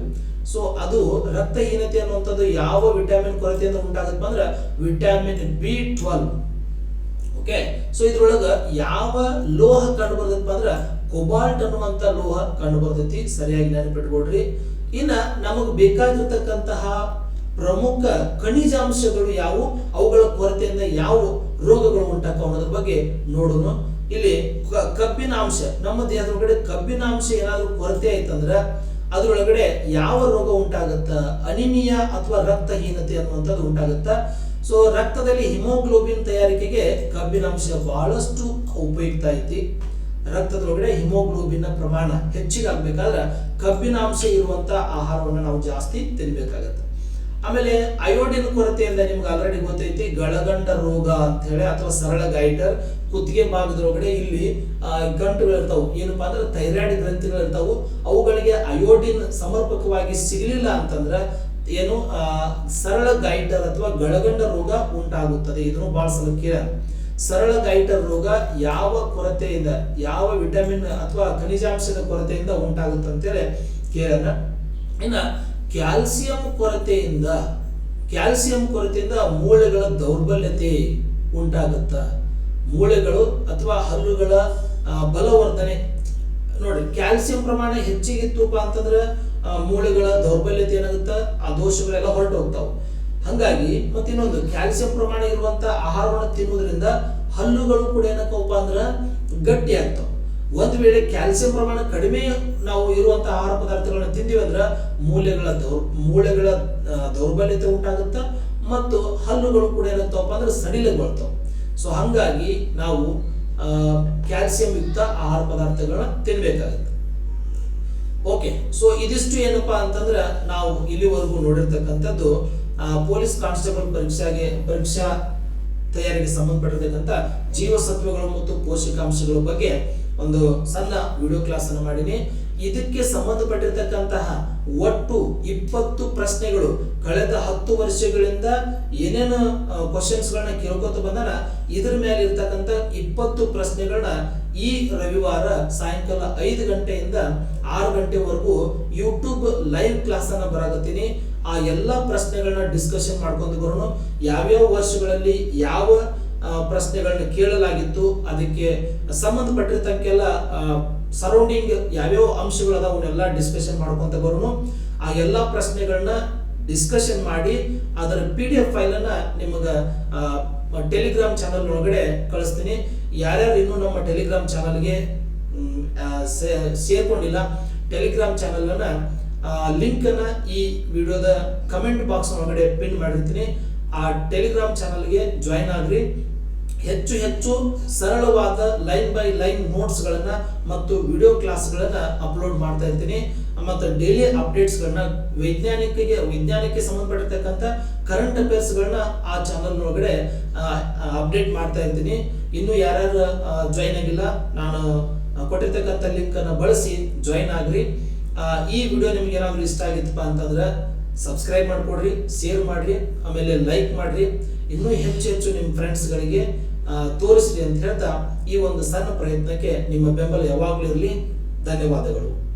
ಸೊ ಅದು ರಕ್ತಹೀನತೆ ಅನ್ನುವಂಥದ್ದು ಯಾವ ವಿಟಮಿನ್ ಕೊರತೆಯಿಂದ ಉಂಟಾಗುತ್ತೆ ಅಂದ್ರೆ ವಿಟಮಿನ್ B12. ಓಕೆ, ಸೊ ಇದ್ರೊಳಗ ಯಾವ ಲೋಹ ಕಂಡು ಬರ್ತೈತಪ್ಪ ಅಂದ್ರೆ ಕೊಬಾಲ್ಟ್ ಅನ್ನುವಂಥ ಲೋಹ ಕಂಡು ಬರ್ತೈತಿ. ಸರಿಯಾಗಿ ನೆನಪಿಟ್ಕೊಡ್ರಿ. ಇನ್ನ ನಮಗೆ ಬೇಕಾಗಿರ್ತಕ್ಕಂತಹ ಪ್ರಮುಖ ಖನಿಜಾಂಶಗಳು ಯಾವುವು, ಅವುಗಳ ಕೊರತೆಯಿಂದ ಯಾವ ರೋಗಗಳು ಉಂಟಾಗ್ತಾವ ಅನ್ನೋದ್ರ ಬಗ್ಗೆ ನೋಡೋಣ. ಇಲ್ಲಿ ಕಬ್ಬಿನ ಅಂಶ, ನಮ್ಮ ದೇಹದೊಳಗಡೆ ಕಬ್ಬಿನ ಅಂಶ ಏನಾದರೂ ಕೊರತೆ ಆಯ್ತಂದ್ರೆ ಅದ್ರೊಳಗಡೆ ಯಾವ ರೋಗ ಉಂಟಾಗುತ್ತ, ಅನಿಮಿಯಾ ಅಥವಾ ರಕ್ತಹೀನತೆ ಅನ್ನುವಂಥದ್ದು ಉಂಟಾಗುತ್ತ. ಸೊ ರಕ್ತದಲ್ಲಿ ಹಿಮೋಗ್ಲೋಬಿನ್ ತಯಾರಿಕೆಗೆ ಕಬ್ಬಿನ ಅಂಶ ಬಹಳಷ್ಟು ಉಪಯುಕ್ತ ಐತಿ. ರಕ್ತದೊಳಗಡೆ ಹಿಮೋಗ್ಲೋಬಿನ್ ಪ್ರಮಾಣ ಹೆಚ್ಚಿಗೆ ಆಗ್ಬೇಕಾದ್ರೆ ಕಬ್ಬಿನ ಅಂಶ ಇರುವಂತ ಆಹಾರವನ್ನು ನಾವು ಜಾಸ್ತಿ ತಿನ್ಬೇಕಾಗತ್ತೆ. ಆಮೇಲೆ ಅಯೋಡಿನ್ ಕೊರತೆಯಿಂದ ನಿಮ್ಗೆ ಆಲ್ರೆಡಿ ಗೊತ್ತೈತಿ ಗಳಗಂಡ ರೋಗ ಅಂತ ಹೇಳಿ, ಅಥವಾ ಸರಳ ಗೈಟರ್. ಕುತ್ತಿಗೆ ಭಾಗದೊಳಗಡೆ ಇಲ್ಲಿ ಗಂಟುಗಳು ಇರ್ತಾವು, ಏನಪ್ಪಾ ಅಂದ್ರೆ ಥೈರಾಯ್ಡ್ ಗ್ರಂಥಿಗಳು ಇರ್ತಾವು. ಅವುಗಳಿಗೆ ಅಯೋಡಿನ್ ಸಮರ್ಪಕವಾಗಿ ಸಿಗಲಿಲ್ಲ ಅಂತಂದ್ರೆ ಏನು ಸರಳ ಗೈಟರ್ ಅಥವಾ ಗಳಗಂಡ ರೋಗ ಉಂಟಾಗುತ್ತದೆ. ಇದನ್ನು ಬಹಳ ಸಲ ಕೇಳ. ಸರಳ ಗೈಟರ್ ರೋಗ ಯಾವ ಕೊರತೆಯಿಂದ, ಯಾವ ವಿಟಮಿನ್ ಅಥವಾ ಖನಿಜಾಂಶದ ಕೊರತೆಯಿಂದ ಉಂಟಾಗುತ್ತೆ ಅಂತೇಳಿ ಕೇಳೋಣ. ಇನ್ನ ಕ್ಯಾಲ್ಸಿಯಂ ಕೊರತೆಯಿಂದ ಮೂಳೆಗಳ ದೌರ್ಬಲ್ಯತೆ ಉಂಟಾಗುತ್ತ. ಮೂಳೆಗಳು ಅಥವಾ ಹಲ್ಲುಗಳ ಬಲವರ್ಧನೆ, ನೋಡಿ ಕ್ಯಾಲ್ಸಿಯಂ ಪ್ರಮಾಣ ಹೆಚ್ಚಿಗಿತ್ತುಪ್ಪ ಅಂತಂದ್ರೆ ಮೂಳೆಗಳ ದೌರ್ಬಲ್ಯತೆ ಏನಾಗುತ್ತೆ, ಆ ದೋಷಗಳೆಲ್ಲ ಹೊರಟು ಹೋಗ್ತಾವ. ಹಂಗಾಗಿ ಮತ್ತಿನ್ನೊಂದು ಕ್ಯಾಲ್ಸಿಯಂ ಪ್ರಮಾಣ ಇರುವಂತ ಆಹಾರವನ್ನು ತಿನ್ನುವುದರಿಂದ ಹಲ್ಲುಗಳು ಕೂಡ ಏನಕ್ಕಪ್ಪ ಅಂದ್ರೆ ಗಟ್ಟಿ ಆಗ್ತಾವ. ಒಂದು ವೇಳೆ ಕ್ಯಾಲ್ಸಿಯಂ ಪ್ರಮಾಣ ಕಡಿಮೆ ನಾವು ಇರುವಂತಹ ಆಹಾರ ಪದಾರ್ಥಗಳನ್ನ ತಿಂದಿವಿ ಅಂದ್ರೆ ಮೂಳೆಗಳ ದೌರ್ಬಲ್ಯತೆ ಉಂಟಾಗುತ್ತ ಮತ್ತು ಹಲ್ಲುಗಳು ಕೂಡ ಏನಾಗ್ತಾವಪ್ಪ ಅಂದ್ರೆ ಸಡಿಲಗೊಳ್ತಾವ. ಸೊ ಹಂಗಾಗಿ ನಾವು ಕ್ಯಾಲ್ಸಿಯಂ ಯುಕ್ತ ಆಹಾರ ಪದಾರ್ಥಗಳನ್ನ ತಿನ್ಬೇಕಾಗುತ್ತೆ. ಓಕೆ, ಸೊ ಇದಿಷ್ಟು ಏನಪ್ಪಾ ಅಂತಂದ್ರೆ ನಾವು ಇಲ್ಲಿವರೆಗೂ ನೋಡಿರ್ತಕ್ಕಂಥದ್ದು ಪೊಲೀಸ್ ಕಾನ್ಸ್ಟೇಬಲ್ ಪರೀಕ್ಷಾ ತಯಾರಿಗೆ ಸಂಬಂಧಪಟ್ಟಿರ್ತಕ್ಕಂಥ ಜೀವಸತ್ವಗಳು ಮತ್ತು ಪೋಷಕಾಂಶಗಳ ಬಗ್ಗೆ ಒಂದು ಸಣ್ಣ ವಿಡಿಯೋ ಕ್ಲಾಸ್ ಅನ್ನು ಮಾಡೀನಿ. ಇದಕ್ಕೆ ಸಂಬಂಧಪಟ್ಟಿರ್ತಕ್ಕಂತಹ ಒಟ್ಟು 20 ಪ್ರಶ್ನೆಗಳು ಕಳೆದ 10 ವರ್ಷಗಳಿಂದ ಏನೇನು ಕ್ವಶನ್ಸ್ ಗಳನ್ನ ಕೇಳ್ಕೊತ ಬಂದನ ಇದ್ರ ಮೇಲೆ ಇರ್ತಕ್ಕಂಥ 20 ಪ್ರಶ್ನೆಗಳನ್ನ ಈ ರವಿವಾರ ಸಾಯಂಕಾಲ 5 ಗಂಟೆಯಿಂದ 6 ಗಂಟೆವರೆಗೂ ಯೂಟ್ಯೂಬ್ ಲೈವ್ ಕ್ಲಾಸ್ ಅನ್ನ ಬರಾಕತ್ತೀನಿ. ಆ ಎಲ್ಲಾ ಪ್ರಶ್ನೆಗಳನ್ನ ಡಿಸ್ಕಷನ್ ಮಾಡ್ಕೊಂಡು ಬರೋಣ. ಯಾವ್ಯಾವ ವರ್ಷಗಳಲ್ಲಿ ಯಾವ ಪ್ರಶ್ನೆಗಳನ್ನ ಕೇಳಲಾಗಿತ್ತು, ಅದಕ್ಕೆ ಸಂಬಂಧಪಟ್ಟಿರ್ತಕ್ಕೆಲ್ಲ ಸರೌಂಡಿಂಗ್ ಯಾವ್ಯಾವ ಅಂಶಗಳು ಅದಾವ ಅವನ್ನೆಲ್ಲ ಡಿಸ್ಕಷನ್ ಮಾಡ್ಕೊಂತ ಬರೋಣ. ಆ ಎಲ್ಲಾ ಪ್ರಶ್ನೆಗಳನ್ನ ಡಿಸ್ಕಷನ್ ಮಾಡಿ ಅದರ PDF ಫೈಲ್ ಅನ್ನ ನಿಮಗೆ ಟೆಲಿಗ್ರಾಮ್ ಚಾನಲ್ ಒಳಗಡೆ ಕಳಿಸ್ತೀನಿ. ಯಾರ್ಯಾರು ಇನ್ನೂ ನಮ್ಮ ಟೆಲಿಗ್ರಾಮ್ ಚಾನಲ್ಗೆ ಸೇರ್ಕೊಂಡಿಲ್ಲ, ಟೆಲಿಗ್ರಾಮ್ ಚಾನಲ್ ಅನ್ನ ಲಿಂಕ್ ಅನ್ನ ಈ ವಿಡಿಯೋದ ಕಮೆಂಟ್ ಬಾಕ್ಸ್ ಒಳಗಡೆ ಪಿನ್ ಮಾಡಿರ್ತೀನಿ. ಆ ಟೆಲಿಗ್ರಾಮ್ ಚಾನಲ್ಗೆ ಜಾಯಿನ್ ಆಗ್ರಿ. ಹೆಚ್ಚು ಸರಳವಾದ ಲೈನ್ ಬೈ ಲೈನ್ ನೋಟ್ಸ್ ಗಳನ್ನ ಮತ್ತು ವಿಡಿಯೋ ಕ್ಲಾಸ್ಗಳನ್ನ ಅಪ್ಲೋಡ್ ಮಾಡ್ತಾ ಇರ್ತೀನಿ. ಮತ್ತು ಡೈಲಿ ಅಪ್ಡೇಟ್ಸ್ ಗಳನ್ನ ವಿಜ್ಞಾನಕ್ಕೆ ಸಂಬಂಧಪಟ್ಟಿರ್ತಕ್ಕಂಥ ಕರೆಂಟ್ ಅಫೇರ್ಸ್ ಗಳನ್ನ ಆ ಚಾನಲ್ ಒಳಗಡೆ ಅಪ್ಡೇಟ್ ಮಾಡ್ತಾ ಇರ್ತೀನಿ. ಇನ್ನು ಯಾರ್ಯಾರು ಜಾಯಿನ್ ಆಗಿಲ್ಲ, ನಾನು ಕೊಟ್ಟಿರ್ತಕ್ಕಂಥ ಲಿಂಕ್ ಅನ್ನ ಬಳಸಿ ಜಾಯಿನ್ ಆಗ್ರಿ. ಈ ವಿಡಿಯೋ ನಿಮ್ಗೆ ಏನಾದ್ರು ಇಷ್ಟ ಆಗಿತ್ತಪ್ಪ ಅಂತಂದ್ರೆ ಸಬ್ಸ್ಕ್ರೈಬ್ ಮಾಡ್ಕೊಡ್ರಿ, ಶೇರ್ ಮಾಡ್ರಿ, ಆಮೇಲೆ ಲೈಕ್ ಮಾಡ್ರಿ. ಇನ್ನೂ ಹೆಚ್ಚು ನಿಮ್ಮ ಫ್ರೆಂಡ್ಸ್ಗಳಿಗೆ ತೋರಿಸ್ರಿ ಅಂತ ಹೇಳ್ತಾ ಈ ಒಂದು ಸಣ್ಣ ಪ್ರಯತ್ನಕ್ಕೆ ನಿಮ್ಮ ಬೆಂಬಲ ಯಾವಾಗಲೂ ಇರಲಿ. ಧನ್ಯವಾದಗಳು.